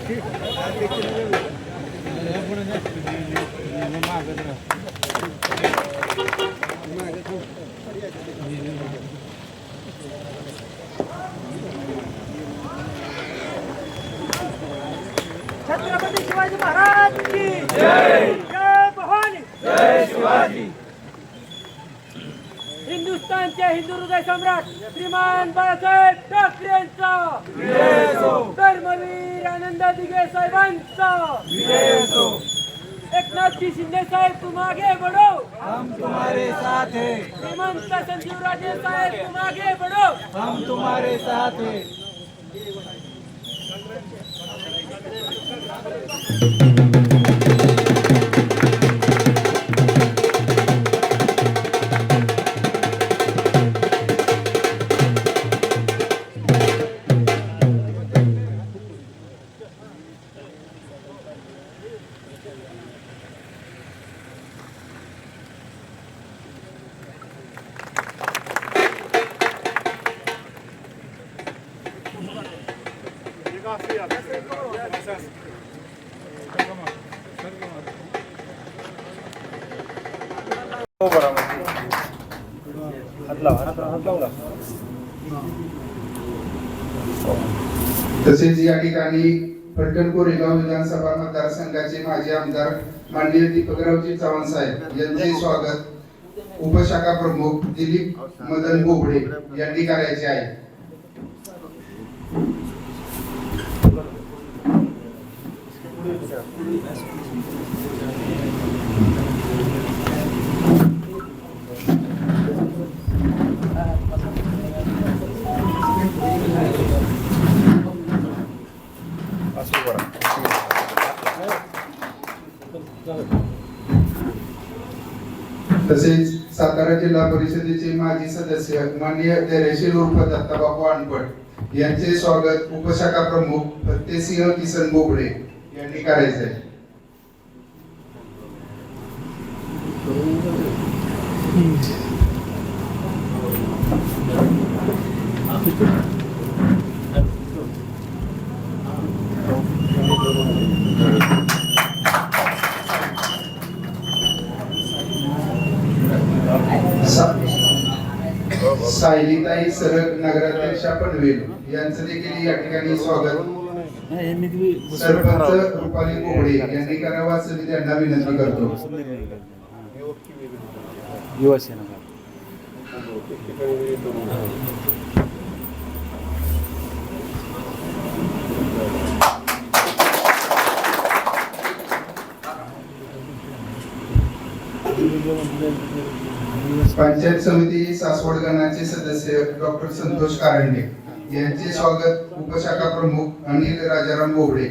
छत्रपती शिवाजी महाराज की जय. जय भवानी. जय शिवाजी. हिंदुस्थानचे हिंदू हृदय सम्राट श्रीमान बाळासाहेब ठाकरेंचा धर्मवीर आनंद दिघे साहेबांचा एकनाथजी शिंदे साहेब तुम आगे बढ़ो, हम तुम्हारे साथ हैं. श्रीमंत संजीव राजे साहेब तुम आगे बढ़ो, हम तुम्हारे साथ हैं. तसेच या ठिकाणी फलटण कोरेगाव विधानसभा मतदारसंघाचे माजी आमदार माननीय दीपकरावजी चव्हाण साहेब यांचे स्वागत उपशाखा प्रमुख दिलीप मदन बोबडे यांनी करायचे आहे. तसेच सातारा जिल्हा परिषदेचे माजी सदस्य माननीय धैर्यशील उर्फ दत्ताबाबू अनपट यांचे स्वागत उपशाखा प्रमुख फतेसिंह किसन बोबडे यांनी करायचे आहे. सायलीताई सरग नगराध्यक्षा पनवेल यांचं देखील या ठिकाणी स्वागत सरपंच रुपाली कोबडे यांनी करावं असं मी त्यांना विनंती करतो. पंचायत समिती सासवड गणाचे सदस्य डॉक्टर संतोष कारंडे यांचे स्वागत उपशाखा प्रमुख अनिल राजाराम बोबडे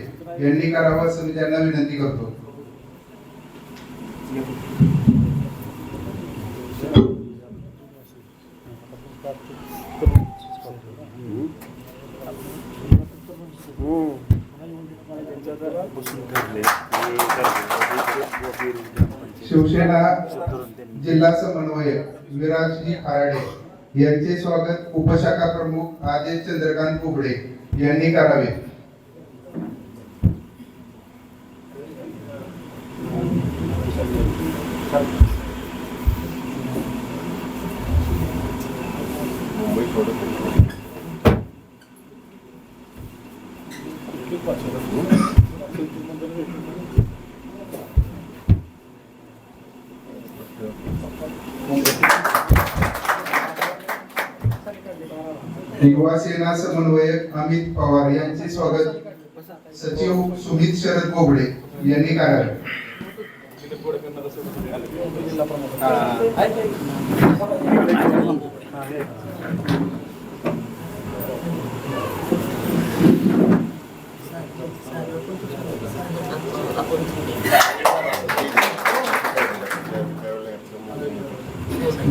यांनी करावं असं मी त्यांना विनंती करतो. शिवसेना जिल्हा समन्वयक विराजजी खाराडे यांचे स्वागत उपशाखा प्रमुख आदेश चंद्रकांत कुबडे यांनी करावे. युवा सेना समन्वयक अमित पवार यांचे स्वागत सचिव सुमित शरद बोबडे यांनी करावे.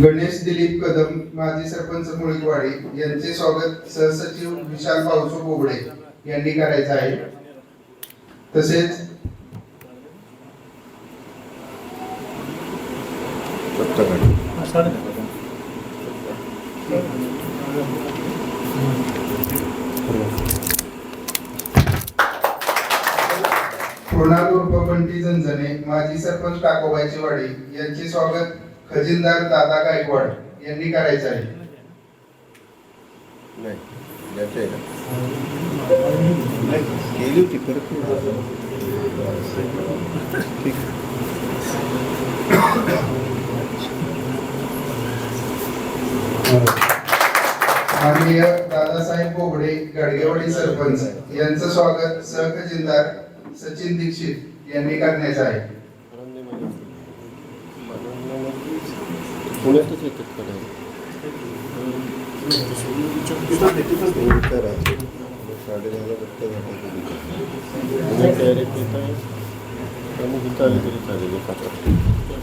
गणेश दिलीप कदम माजी सरपंच मुळीवाडी यांचे स्वागत सहसचिव विशाल पावसो बोबडे यांनी करायचे आहे. तसेच कृणाल उर्फ बंटी झंझणे माजी सरपंच टाकोबाईची वाडी यांचे स्वागत खजिनदार दादा गायकवाड यांनी करायचे आहे. गेली होती परत ठीक. माननीय दादासाहेब बोबडे गाडगेवाडी सरपंच यांचं स्वागत सहखजिनदार सचिन दीक्षित यांनी करण्याचं आहे. पुण्यातच येतात का नाही? साडेदहाला बघता जातात डायरेक्ट येत आहे आणि इथं आले तरी चालेल.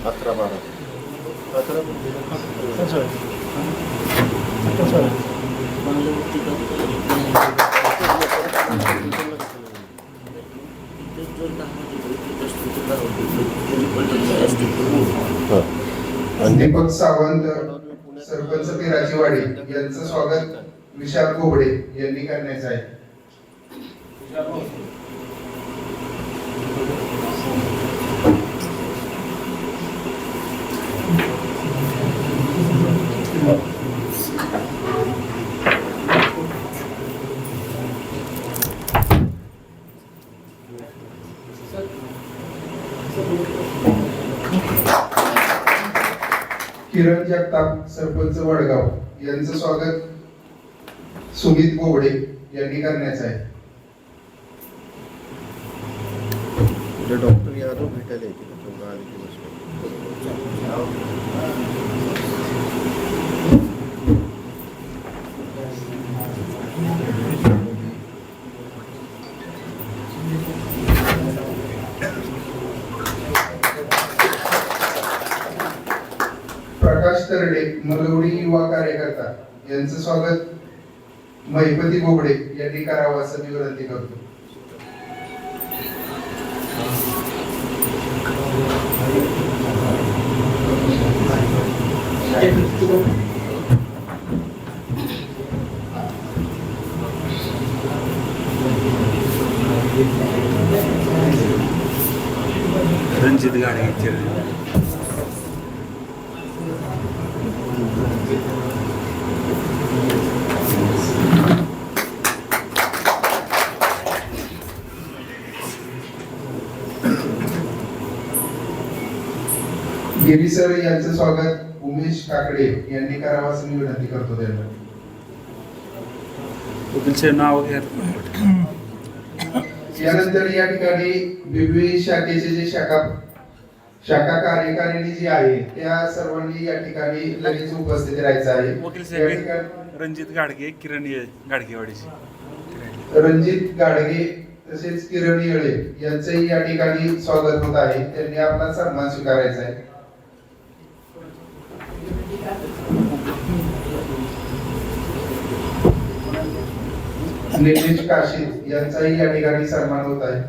11-12 दीपक सावंत सरपंच पिराची वाडी यांचं स्वागत विशाल गोबडे यांनी करण्याचं आहे. किरण जगताप सरपंच वडगाव यांचं स्वागत सुमित गोबडे यांनी करण्याचं आहे. डॉक्टर यादव भेटायला येते प्रकाश तरडे मलवडी युवा कार्यकर्ता यांचं स्वागत महिपती गोबडे यांनी करावं असं मी विनंती करतो. रणजित गाडगे गिरी सर यांचं स्वागत उमेश काकडे यांनी करावं असं मी विनंती करतो त्यांना. त्यांचे नाव घ्या. यानंतर या ठिकाणी विविध शाखेचे जे शाखा कार्यकारिणी जी आहे त्या सर्वांनी या ठिकाणी लगेच उपस्थित राहायचं आहे. वकील साहेब रणजित गाडगे किरण गाडगेवाडीचे रणजित गाडगे तसेच किरण येळे यांचंही या ठिकाणी स्वागत होत आहे. त्यांनी आपला सन्मान स्वीकारायचा आहे. निलेश काशीद यांचाही या ठिकाणी सन्मान होत आहे.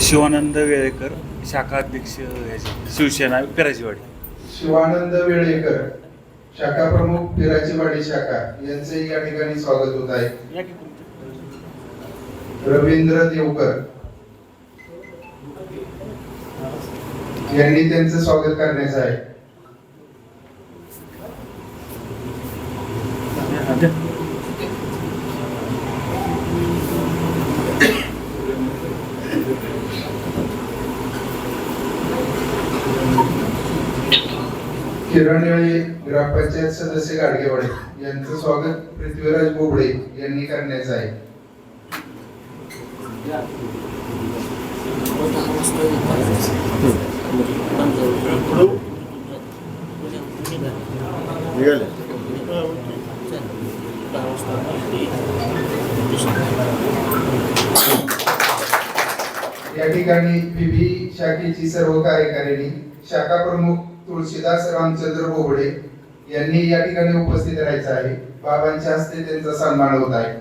शिवानंद वेळेकर शाखा अध्यक्ष शिवसेना पिराचीवाडी. शिवानंद वेळेकर शाखा प्रमुख पिराचीवाडी शाखा यांचेही या ठिकाणी स्वागत होत आहे. रवींद्र देवकर यांनी त्यांचं स्वागत करण्याचं आहे. किरण येळे ग्रामपंचायत सदस्य गाडगेवाडी यांचं स्वागत पृथ्वीराज बोबडे यांनी करण्याचं आहे. या ठिकाणी पीबी शाखेची सर्व कार्यकारिणी शाखा प्रमुख तुळशीदास रामचंद्र बोबडे यांनी या ठिकाणी उपस्थित राहायचं आहे. बाबांच्या हस्ते त्यांचा सन्मान होत आहे.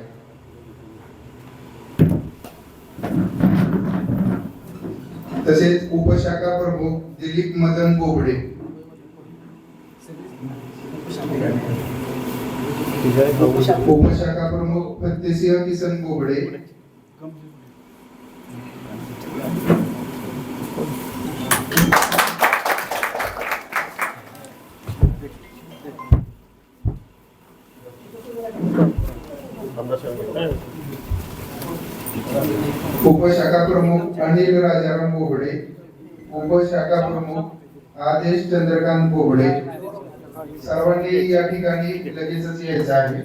तसेच उपशाखा प्रमुख दिलीप मदन बोबडे उपशाखा प्रमुख फतेसिंह किसन बोबडे आमदार साहेब उपशाखा प्रमुख अनिल राजाराम बोबडे, उपशाखा प्रमुख आदेश चंद्रकांत बोबडे. सर्वांनी या ठिकाणी लगेचच यायचं आहे.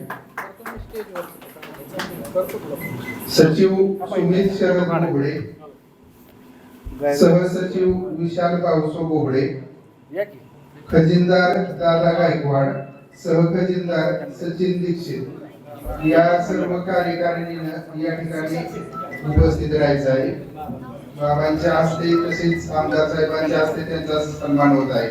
सचिव सुमित शरद बोबडे, सहसचिव विशाल पावसो बोबडे, खजिनदार दादा गायकवाड, सहखजिनदार सचिन दीक्षित या सर्व कार्यकारिणीनं या ठिकाणी उपस्थित राहायचं आहे. बाबांच्या हस्ते तसेच आमदार साहेबांच्या हस्ते त्यांचा सन्मान होत आहे.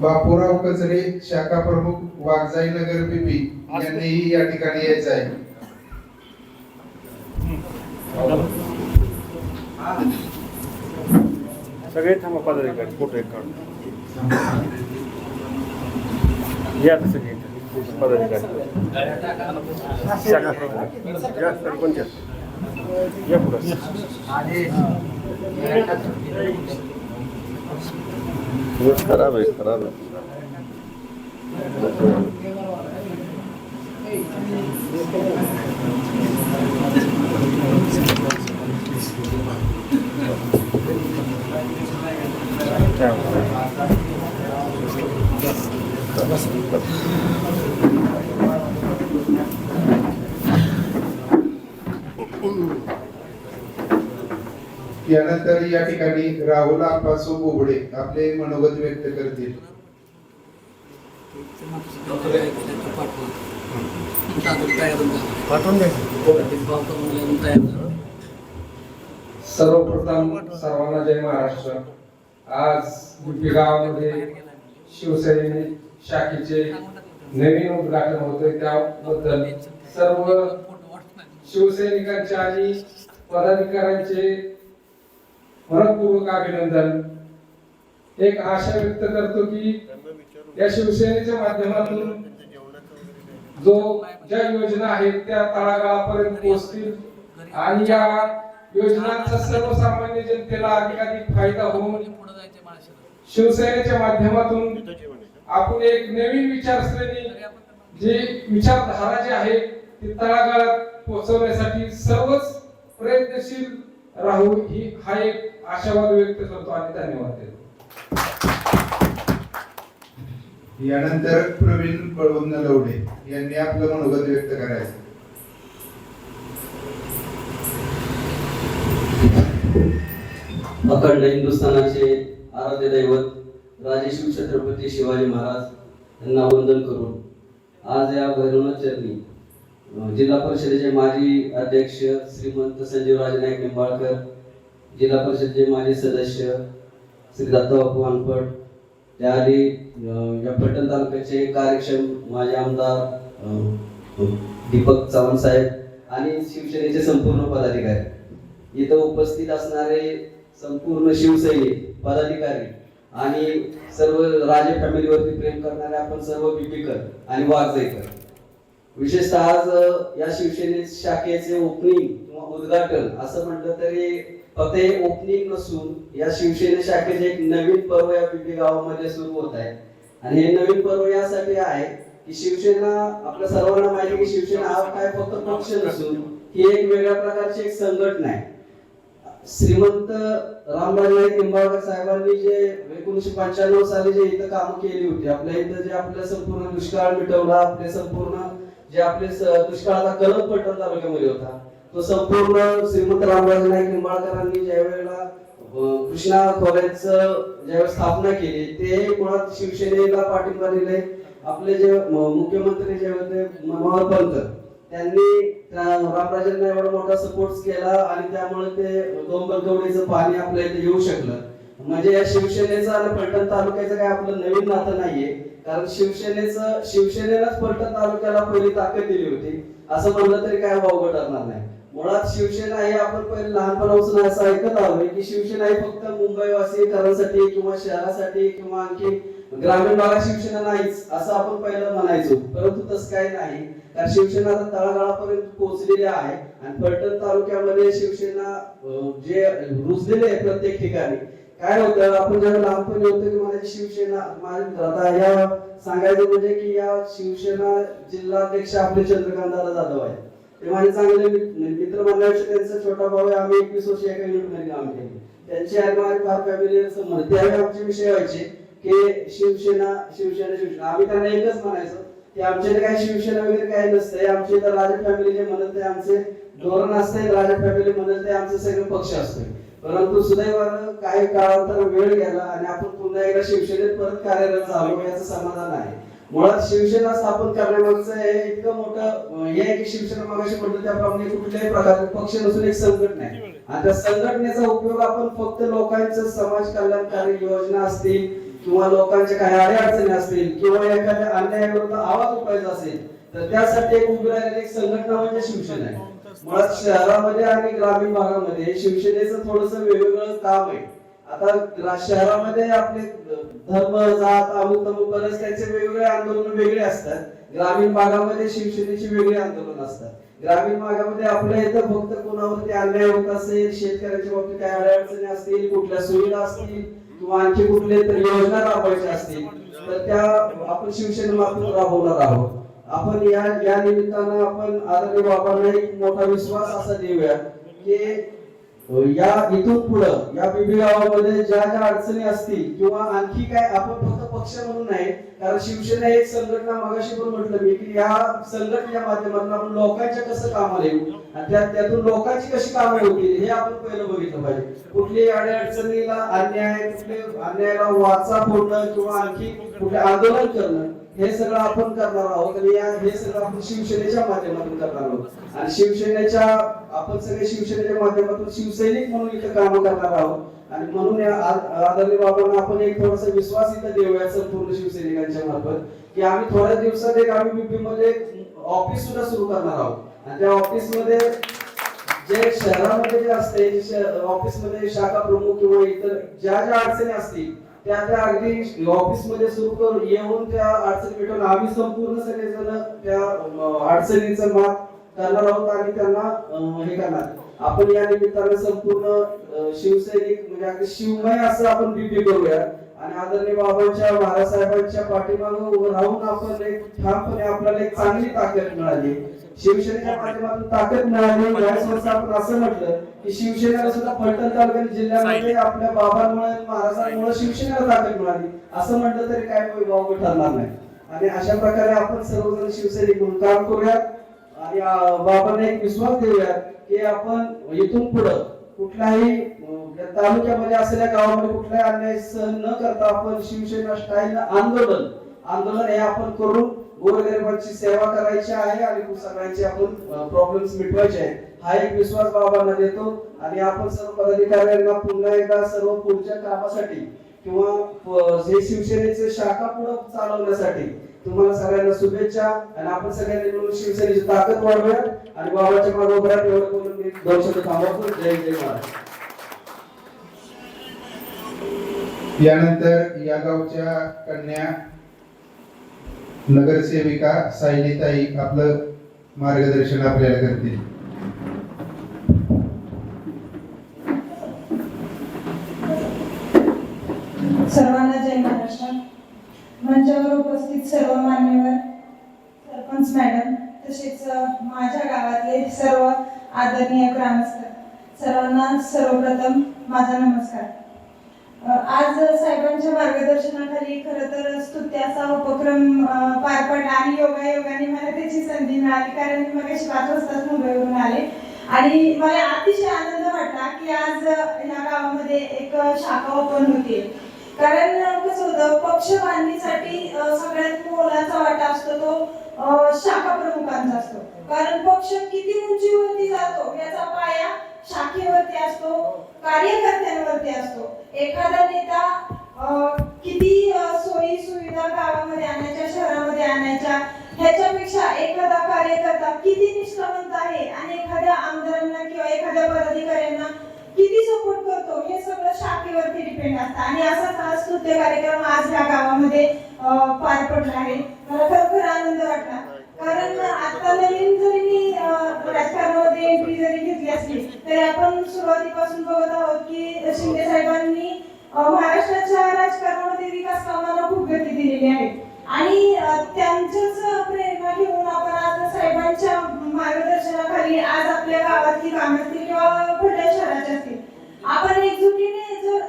बापूराव कचरे शाखा प्रमुख वाघजाई नगर बीबी यांनीही या ठिकाणी यायचं आहे. सगळे थांबा पदाधिकारी फोटो एक काढ. या सगळे पदाधिकारी शाखा या सरपंच या पुढं खराब आहे खराब आहे. यानंतर या ठिकाणी राहुल आप्पासो बोबडे आपले मनोगत व्यक्त करतील. सर्वप्रथम सर्वांना जय महाराष्ट्र. आज गुड्डी गावामध्ये शिवसेने शाखेचे नवीन उद्घाटन होते, त्याबद्दल सर्व शिवसैनिकांचे आणि पदाधिकाऱ्यांचे मनपूर्वक अभिनंदन. एक आशा व्यक्त करतो की या शिवसेनेच्या माध्यमातून ज्या योजना आहेत त्या तळागाळापर्यंत पोहोचतील आणि या योजनांचा सर्वसामान्य जनतेला अधिकाधिक फायदा होऊन शिवसेनेच्या माध्यमातून आपण एक नवीन विचारसरणी जी विचारधारा जी आहे ती तळागाळात पोहोचवण्यासाठी सर्वच प्रयत्नशील राहू ही हा एक आशावाद व्यक्त करतो आणि धन्यवाद देतो. यानंतर प्रवीण बळवंत नलवडे यांनी आपलं मनोगत व्यक्त करायचं. अखंड हिंदुस्थानाचे आराध्य दैवत राजे शिवछत्रपती शिवाजी महाराज यांना वंदन करून आज या भैरवनाथ चरणी जिल्हा परिषदेचे माजी अध्यक्ष श्रीमंत संजीवराजे नाईक निंबाळकर, जिल्हा परिषदेचे माजी सदस्य श्री दत्ताबापू वानपट, त्याआधी या फलटण तालुक्याचे कार्यक्षम माजी आमदार दीपक चव्हाण साहेब आणि शिवसेनेचे संपूर्ण पदाधिकारी, इथं उपस्थित असणारे संपूर्ण शिवसैनिक पदाधिकारी आणि सर्व राजे फॅमिलीवरती प्रेम करणारे आपण सर्व बीपीकर आणि वाघजाईकर. विशेषतः आज या शिवसेने शाखेचे ओपनिंग किंवा उद्घाटन असं म्हटलं तरी फक्त हे ओपनिंग नसून या शिवसेने शाखेचे एक नवीन पर्व या बीपी गावामध्ये सुरू होत आहे. आणि हे नवीन पर्व यासाठी आहे की शिवसेना, आपल्या सर्वांना माहिती की शिवसेना हा काय फक्त पक्ष नसून ही एक वेगळ्या प्रकारची एक संघटना आहे. श्रीमंत रामराजे नाईक निंबाळकर साहेबांनी जे 1995 साली जे इथं कामं केली होती, आपल्या इथं जे आपलं संपूर्ण दुष्काळ मिटवला, आपले संपूर्ण जे आपले दुष्काळाचा कलम फलटण तालुक्यामध्ये होता, तो संपूर्ण श्रीमंत रामराजे नाईक निंबाळकरांनी ज्या वेळेला कृष्णा कॉलेजचं ज्यावेळेस स्थापना केली ते मुळात शिवसेनेला पाठिंबा दिले. आपले जे मुख्यमंत्री जे होते मनोहर पंत, त्यांनी रामराजेंना एवढा मोठा सपोर्ट केला आणि त्यामुळे ते डोंबरकवडीचं पाणी आपल्या इथे येऊ शकलं. म्हणजे या शिवसेनेचं आणि फलटण तालुक्याचं काय आपलं नवीन नातं नाहीये, कारण शिवसेनेलाच फलटण तालुक्याला पहिली ताकद दिली होती असं म्हणलं तरी काय वावगं ठरणार नाही. मुळात शिवसेना हे आपण पहिले लहानपणापासून असं ऐकत आलोय की शिवसेना ही फक्त मुंबईवासीकरांसाठी किंवा शहरासाठी किंवा आणखी ग्रामीण भागात शिवसेना नाहीच असं आपण पहिलं म्हणायचो, परंतु तसं काही नाही. कारण शिवसेना आता तळागाळापर्यंत पोहोचलेली आहे आणि फलटण तालुक्यामध्ये शिवसेना जे रुजलेले आहे प्रत्येक ठिकाणी. काय होतं, आपण जेव्हा लहानपणी होतो की माझी शिवसेना आता या सांगायचं म्हणजे की या शिवसेना जिल्हाध्यक्ष आपले चंद्रकांत जाधव आहे. ते माझे चांगले मित्र म्हणण्यापेक्षा त्यांचा छोटा भाऊ आहे. आम्ही 21 वर्ष एका युनिटमध्ये काम केले. त्यांचे आणि माझे फार फॅमिली संबंध. त्यावेळी आमचे विषय व्हायचे की शिवसेना शिवसेना शिवसेना. आम्ही त्यांना एकच म्हणायचो की आमच्याकडे काही शिवसेना वगैरे काही नसते. आमचे तर राजा फॅमिली जे म्हणत ते आमचे धोरण असते, राजा फॅमिली म्हणत ते आमचे सगळे पक्ष असते. परंतु सुदैवानं काही काळानंतर वेळ गेला आणि आपण पुन्हा एकदा शिवसेनेत परत कार्यरत झालो याचं समाधान आहे. मुळात शिवसेना स्थापन करण्यामागचं हे इतकं मोठं हे आहे की शिवसेना मागाशी म्हटलं त्याप्रमाणे कुठल्याही प्रकारचे पक्ष नसून एक संघटना आहे आणि त्या संघटनेचा उपयोग आपण फक्त लोकांचं समाज कल्याणकारी योजना असतील किंवा लोकांच्या काही अडचणी असतील किंवा एखाद्या अन्यायाविरुद्ध आवाज उठवायचा असेल तर त्यासाठी एक उभी राहिलेली एक संघटना म्हणजे शिवसेना आहे. मुळात शहरामध्ये आणि ग्रामीण भागामध्ये शिवसेनेचं थोडंसं वेगवेगळं काम आहे. आता शहरामध्ये आपले धर्म जात अमुक तमुक बरेच त्यांचे वेगवेगळे आंदोलन वेगळे असतात. ग्रामीण भागामध्ये शिवसेनेची वेगळी आंदोलन असतात. ग्रामीण भागामध्ये आपल्या इथं फक्त कोणावरती अन्याय होत असेल, शेतकऱ्यांच्या बाबतीत काय अडचणी असतील, कुठल्या सुविधा असतील किंवा आणखी कुठले तरी योजना राबवायच्या असतील तर त्या आपण शिवसेनेमार्फत राबवणार आहोत. आपण या निमित्तानं आपण आदरणीय बाबांना एक मोठा विश्वास असा देऊया की या इथून पुढं या बीबी गावामध्ये ज्या ज्या अडचणी असतील किंवा आणखी काय आपण फक्त पक्ष म्हणून नाही, कारण शिवसेना एक संघटना मगाशी पण म्हटलं मी की या संघटनेच्या माध्यमातून आपण लोकांच्या कसं कामाला येऊ आणि त्यातून लोकांची कशी कामं होतील हे आपण पहिलं बघितलं पाहिजे. कुठली अडचणीला अन्यायाला वाचा फोडणं किंवा आणखी कुठले आंदोलन करणं हे सगळं आपण करणार आहोत आणि हे सगळं आपण शिवसेनेच्या माध्यमातून करणार आहोत आणि शिवसेनेच्या आपण सगळे शिवसेनेच्या माध्यमातून शिवसैनिक म्हणून इथं काम करणार आहोत आणि म्हणून आदरणीय बाबांना आपण एक थोडासा विश्वास इथं देऊया संपूर्ण शिवसैनिकांच्या मार्फत की आम्ही थोड्या दिवसात एक आम्ही बीपी मध्ये ऑफिस सुद्धा सुरू करणार आहोत आणि त्या ऑफिस मध्ये जे शहरामध्ये जे असते ऑफिस मध्ये शाखा प्रमुख किंवा इतर ज्या ज्या अडचणी असतील त्या अगदी ऑफिस मध्ये सुरू करून येऊन त्या अडचणी मिटवून आम्ही संपूर्ण सगळेजण त्या अडचणीचं मात करणार आहोत आणि त्यांना हे करणार. आपण या निमित्ताने संपूर्ण शिवसैनिक म्हणजे अगदी शिवमय असं आपण बीपी करूया आणि आदरणीय बाबांच्या महाराज साहेबांच्या पाठीमागे उभं राहून आपण एक ठामपणे आपल्याला एक चांगली ताकद मिळाली. शिवसेनेच्या माध्यमातून ताकद मिळाली. याच वर्षी आपण असं म्हटलं की शिवसेनेला सुद्धा फलटण तालुका जिल्ह्यामध्ये आपल्या बाबांमुळे महाराजांमुळे शिवसेनेला ताकद मिळाली असं म्हटलं तरी काय वावगं ठरणार नाही. आणि अशा प्रकारे आपण सर्वजण शिवसैनिक म्हणून काम करूया आणि बाबांना एक विश्वास देऊया की आपण इथून पुढं कुठल्याही तालुक्यामध्ये असलेल्या गावामध्ये कुठलाही अन्याय सहन न करता आपण शिवसेना स्टाईल आंदोलन हे आपण करून गोरगरिबांची सेवा करायची आहे आणि सगळ्यांचे आपण प्रॉब्लेम्स मिटवायचे आहे हा एक विश्वास बाबांना देतो. आणि आपण सर्व पदाधिकाऱ्यांना पुन्हा एकदा सर्व पुढच्या कामासाठी किंवा जे शिवसेनेचे शाखा पुढे चालवण्यासाठी तुम्हाला सगळ्यांना शुभेच्छा आणि आपण सगळ्यांनी मिळून शिवसेनेची ताकद वाढवूया आणि बाबाच्या मागे उभं राहून एवढं करून मी 2 शब्द थांबवतो. जय जय महाराज. यानंतर या गावच्या कन्या नगरसेविका सायलीताई आपलं मार्गदर्शन आपल्याला करतील. सर्वांना जय महाराष्ट्र. मंचावर उपस्थित सर्व मान्यवर सरपंच मॅडम तसेच माझ्या गावातले सर्व आदरणीय ग्रामस्थ सर्वांना सर्वप्रथम माझा नमस्कार. आज साहेबांच्या मार्गदर्शनाखाली खरं तर स्तुत्याचा उपक्रम पार पडला आणि योगायोगाने मला त्याची संधी मिळाली कारण मी मगाशी 5 वाजताच मुंबईवरून आले आणि मला अतिशय आनंद वाटला की आज ह्या गावामध्ये एक शाखा ओपन होते. कारण कसं होतं पक्ष बांधणीसाठी सगळ्यात मोलाचा वाटा असतो तो शाखा प्रमुखांचा असतो. कारण पक्ष किती उंचीवरती जातो याचा पाया शाखेवरती असतो, कार्यकर्त्यांवरती असतो. एखादा नेता किती सोयी सुविधा गावामध्ये आणायच्या शहरामध्ये आणायच्या ह्याच्यापेक्षा अक्षरशः एखादा कार्यकर्ता किती निष्ठावंत आहे आणि एखाद्या आमदारांना किंवा एखाद्या पदाधिकाऱ्यांना किती सपोर्ट करतो हे सगळं शाखेवरती डिपेंड असतं. आणि असाच हा स्तुत्य कार्यक्रम आज या गावामध्ये पार पडला आहे. मला खरोखर आनंद वाटला, कारण आता नवीन जरी मी राजकारणामध्ये एंट्री जरी घेतली असली तरी आपण सुरुवातीपासून बघत आहोत की शिंदे साहेबांनी महाराष्ट्राच्या राजकारणामध्ये विकास कामांना खूप गती दिलेली आहे. आणि त्यांच्याच प्रेरणा घेऊन आपण आज साहेबांच्या मार्गदर्शनाखाली आज आपल्या गावातली कामं असतील किंवा कुठल्या शहराच्या असतील आपण एकजुटीने जर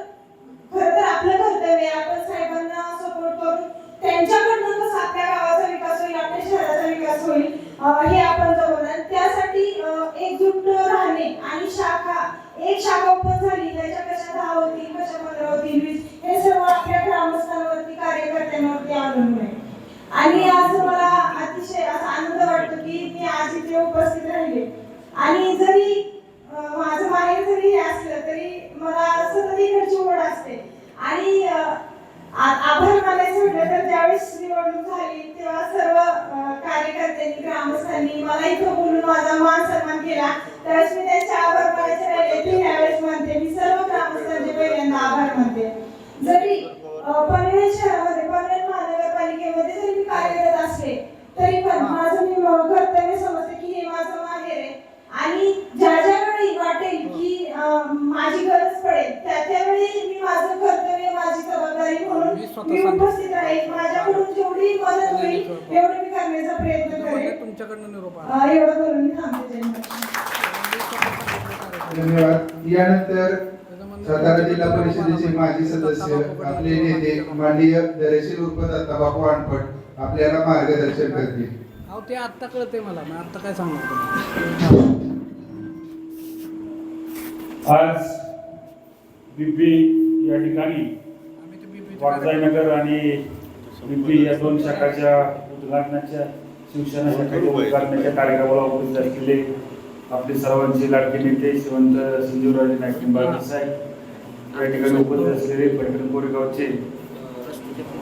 खरं तर आपलं कर्तव्य आहे आपण साहेबांना सपोर्ट करून त्यांच्याकडनं कसं आपल्या गावाचा विकास होईल, आपल्या शहराचा विकास होईल हे आपण जमवणार. त्यासाठी एकजूट राहणे आणि एक शाखा ओपन झाली त्याच्या कशा 10 होतील, कशा 15 होतील, 20 हे सर्व आपल्या ग्रामस्थांवरती कार्यकर्त्यांवरती अवलंबून आहे. आणि आज मला अतिशय असा आनंद वाटतो की मी आज इथे उपस्थित राहिले. आणि जरी माझं माहेर जरी हे असलं तरी मला सतत इकडची ओढ असते. आणि आभार मानायचं म्हटलं तर ज्यावेळेस निवडणूक झाली तेव्हा सर्व कार्यकर्त्यांनी, ग्रामस्थांनी मला इथं बोलून माझा मान सन्मान केला. त्यावेळेस मी त्यांचे आभार मानायचे राहिले ते ह्यावेळेस म्हणते. मी सर्व ग्रामस्थांचे पहिल्यांदा आभार मानते. जरी पनवेल शहरामध्ये, पनवेल महानगरपालिकेमध्ये जरी मी कार्यरत असले तरी पण माझं मी कर्तव्य समजते की हे माझं माहेर आहे. आणि ज्या वेळी वाटेल की माझी गरज पडेल त्यावेळी मी माझं कर्तव्य, माझी जबाबदारी म्हणून मी उपस्थित राहील. माझ्याकडून जेवढी मदत होईल एवढं मी करण्याचा प्रयत्न करेन. एवढं करून मी थांबते. धन्यवाद. यानंतर सातारा जिल्हा परिषदेचे माजी सदस्य आपले नेते माननीय दरेशील उर्फ दत्ताबापू अनपट आपल्याला मार्गदर्शन करतील. ते आत्ता कळते मला, मी आत्ता काय सांगू. आज बिब्बी या ठिकाणी वागजाईनगर आणि बिब्बी या 2 शाखाच्या उद्घाटनाच्या शिवसेना शाखेच्या उद्घाटनाच्या कार्यक्रमाला उपस्थित असलेले आपले सर्वांचे लाडके नेते श्रीमंत संजीवराजे नाईक निंबाळकर साहेब, या ठिकाणी उपस्थित असलेले फलटण कोरेगावचे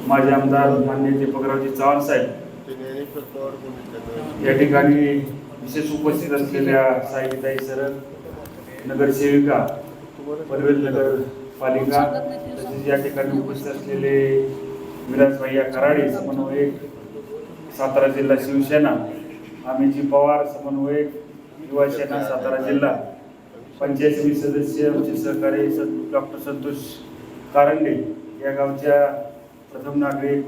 माजी आमदार माननीय दीपकरावजी चव्हाण साहेब, या ठिकाणी विशेष उपस्थित असलेल्या साहिताई सरळ नगरसेविका, पनवेल नगरपालिका, तसेच या ठिकाणी उपस्थित असलेले विलास भैया कराडे समन्वयक सातारा जिल्हा शिवसेना, अमितजी पवार समन्वयक युवा सेना सातारा जिल्हा, पंचायत समिती सदस्य आमचे सहकारी डॉक्टर संतोष कारंडे, या गावच्या प्रथम नागरिक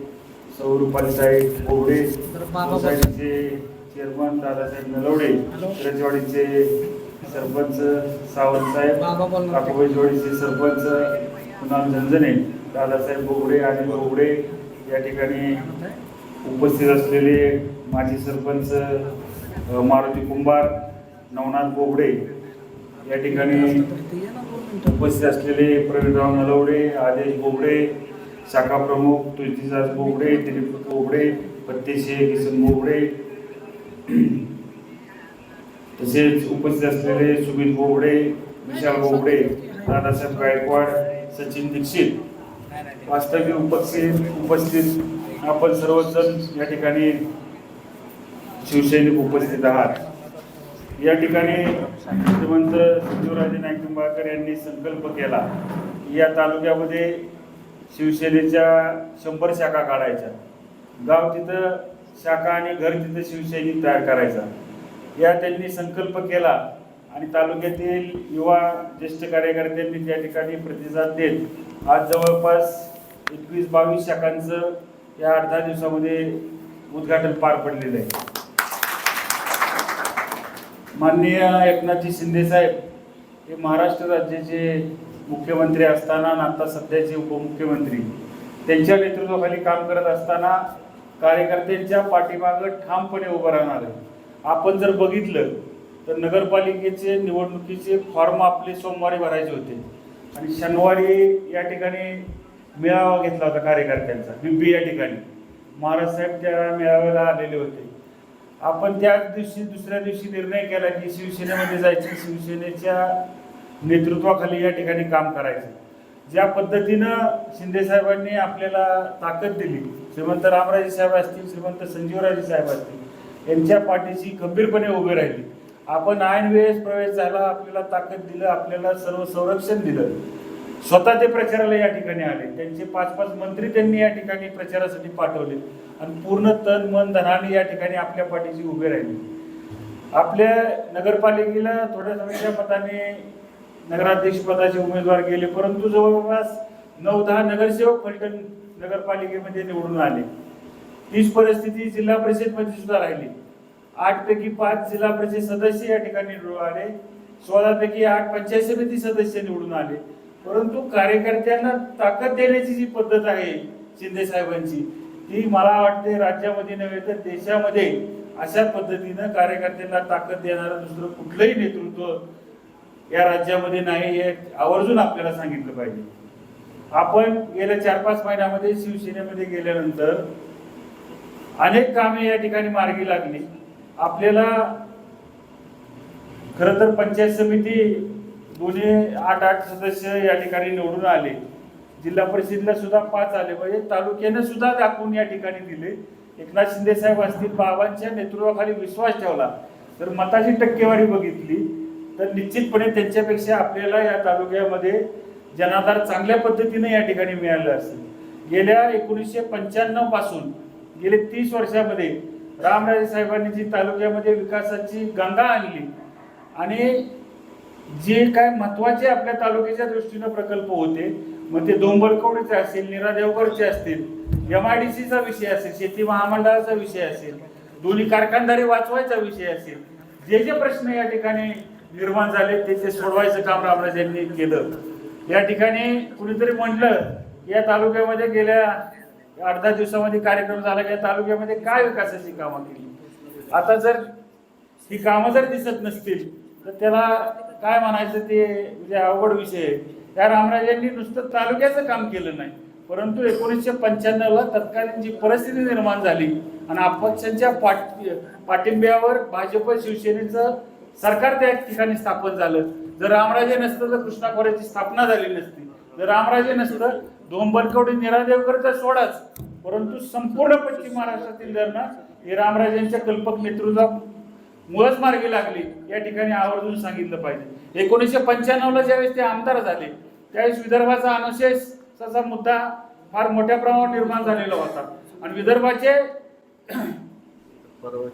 सौ रुपालीसाहेब बोबडे, सोसायटीचे चेअरमन दादासाहेब नलवडे, रजवाडीचे सरपंच सावंत साहेब, काकोबाईजवाडीचे सरपंच कुणाल झंझणे, दादासाहेब बोबडे आणि बोबडे, या ठिकाणी उपस्थित असलेले माजी सरपंच मारुती कुंभार, नवनाथ बोबडे, या ठिकाणी उपस्थित असलेले प्रवीणराव नलवडे, आदेश बोबडे, शाखा प्रमुख तुलसीदास बोबडे, दिलीप बोबडे, पत्तेशे किसन बोबडे, तसेच उपस्थित असलेले सुमित बोबडे, विशाल बोबडे, दादासाहेब गायकवाड, सचिन दीक्षित, वास्तविक उपस्थित आपण सर्वजण या ठिकाणी शिवसैनिक उपस्थित आहात. या ठिकाणी श्रीमंत संजीवराजे नाईक निंबाळकर यांनी संकल्प केला या तालुक्यामध्ये शिवसेनेच्या 100 शाखा काढायच्या, गाव तिथं शाखा आणि घर तिथं शिवसैनिक तयार करायचा. या त्यांनी संकल्प केला आणि तालुक्यातील युवा ज्येष्ठ कार्यकर्त्यांनी त्या ठिकाणी प्रतिसाद देत आज जवळपास 21-22 शाखांचं या 8-10 दिवसामध्ये उद्घाटन पार पडलेलं आहे. माननीय एकनाथजी शिंदे साहेब हे महाराष्ट्र राज्याचे मुख्यमंत्री असताना आणि आता सध्याचे उपमुख्यमंत्री, त्यांच्या नेतृत्वाखाली काम करत असताना कार्यकर्त्यांच्या पाठीमागं ठामपणे उभं राहणार आहे. आपण जर बघितलं तर नगरपालिकेचे निवडणुकीचे फॉर्म आपले सोमवारी भरायचे होते आणि शनिवारी या ठिकाणी मेळावा घेतला होता कार्यकर्त्यांचा बिब्बी या ठिकाणी. महाराज साहेब त्या मेळाव्याला आलेले होते. आपण त्याच दिवशी दुसऱ्या दिवशी निर्णय केला की शिवसेनेमध्ये जायचं, शिवसेनेच्या नेतृत्वाखाली या ठिकाणी काम करायचं. ज्या पद्धतीनं शिंदे साहेबांनी आपल्याला ताकद दिली, श्रीमंत रामराजे साहेब असतील, श्रीमंत संजीवराजे साहेब असतील, यांच्या पाठीशी खंबीरपणे उभे राहिली. आपण ऐन वेळेस प्रवेश झाला, आपल्याला ताकद दिलं, आपल्याला सर्व संरक्षण दिलं. स्वतः ते प्रचाराला या ठिकाणी आले. त्यांचे 5-5 मंत्री त्यांनी या ठिकाणी प्रचारासाठी पाठवले आणि पूर्ण तन मन धनाने या ठिकाणी आपल्या पाठीशी उभे राहिले. आपल्या नगरपालिकेला थोड्या कमीच्या मताने नगराध्यक्ष पदाचे उमेदवार गेले, परंतु जवळपास 9-10 नगरसेवक फलटण नगरपालिकेमध्ये निवडून आले. तीच परिस्थिती जिल्हा परिषदमध्ये सुद्धा राहिली. 8 पैकी 5 जिल्हा परिषद सदस्य या ठिकाणी निवडून आले, 16 पैकी 8 पंचायत समिती सदस्य निवडून आले. परंतु कार्यकर्त्यांना ताकद देण्याची जी पद्धत आहे शिंदे साहेबांची, ती मला वाटते राज्यामध्ये नव्हे तर देशामध्ये अशा पद्धतीनं कार्यकर्त्यांना ताकद देणारं दुसरं कुठलंही नेतृत्व या राज्यामध्ये नाही, हे आवर्जून आपल्याला सांगितलं पाहिजे. आपण गेल्या 4-5 महिन्यामध्ये शिवसेनेमध्ये गेल्यानंतर अनेक कामे या ठिकाणी मार्गी लागली. आपल्याला खरं तर पंचायत समिती दोन्ही 8-8 सदस्य या ठिकाणी निवडून आले. जिल्हा परिषदेला सुद्धा 5 आले, म्हणजे तालुक्यानं सुद्धा दाखवून या ठिकाणी दिले. एकनाथ शिंदे साहेब असतील, बाबांच्या नेतृत्वाखाली विश्वास ठेवला तर मताची टक्केवारी बघितली तर निश्चितपणे त्यांच्यापेक्षा आपल्याला या तालुक्यामध्ये जनाधार चांगल्या पद्धतीने या ठिकाणी मिळालं असेल. गेल्या 1995 पासून गेले 30 वर्षामध्ये रामराजे साहेबांनी जी तालुक्यामध्ये विकासाची गंगा आणली आणि जे काय महत्वाचे आपल्या तालुक्याच्या दृष्टीनं प्रकल्प होते, मग ते डोंबलकवडीचे असतील, निरादेवगडचे असतील, MIDCचा विषय असेल, शेती महामंडळाचा विषय असेल, दोन्ही कारखानदारी वाचवायचा विषय असेल, जे जे प्रश्न या ठिकाणी निर्माण झाले ते सोडवायचं काम रामराजे यांनी केलं. या ठिकाणी कुणीतरी म्हटलं या तालुक्यामध्ये गेल्या 8-10 दिवसामध्ये कार्यक्रम झाला, या तालुक्यामध्ये काय विकासाची कामं केली. आता जर ही कामं जर दिसत नसतील तर त्याला काय म्हणायचं, ते म्हणजे अवघड विषय आहे. त्या रामराजांनी नुसतं तालुक्याचं काम केलं नाही, परंतु 1995ला तत्कालीन जी परिस्थिती निर्माण झाली आणि अपक्षांच्या पाठिंब्यावर भाजप शिवसेनेचं सरकार त्या ठिकाणी स्थापन झालं. जर रामराजे नसतं तर कृष्णा खोऱ्याची स्थापना झाली नसती. जर रामराजे नसतं डोंबलकवडी निरादेवगडचा सोडाच, परंतु संपूर्ण पश्चिम महाराष्ट्रातील धरणं हे रामराजांच्या कल्पक नेतृत्वामुळेच मार्गी लागली, या ठिकाणी आवर्जून सांगितलं पाहिजे. 1995ला ज्यावेळेस ते आमदार झाले त्यावेळेस विदर्भाचा अनुशेषाचा मुद्दा फार मोठ्या प्रमाणावर निर्माण झालेला होता आणि विदर्भाचे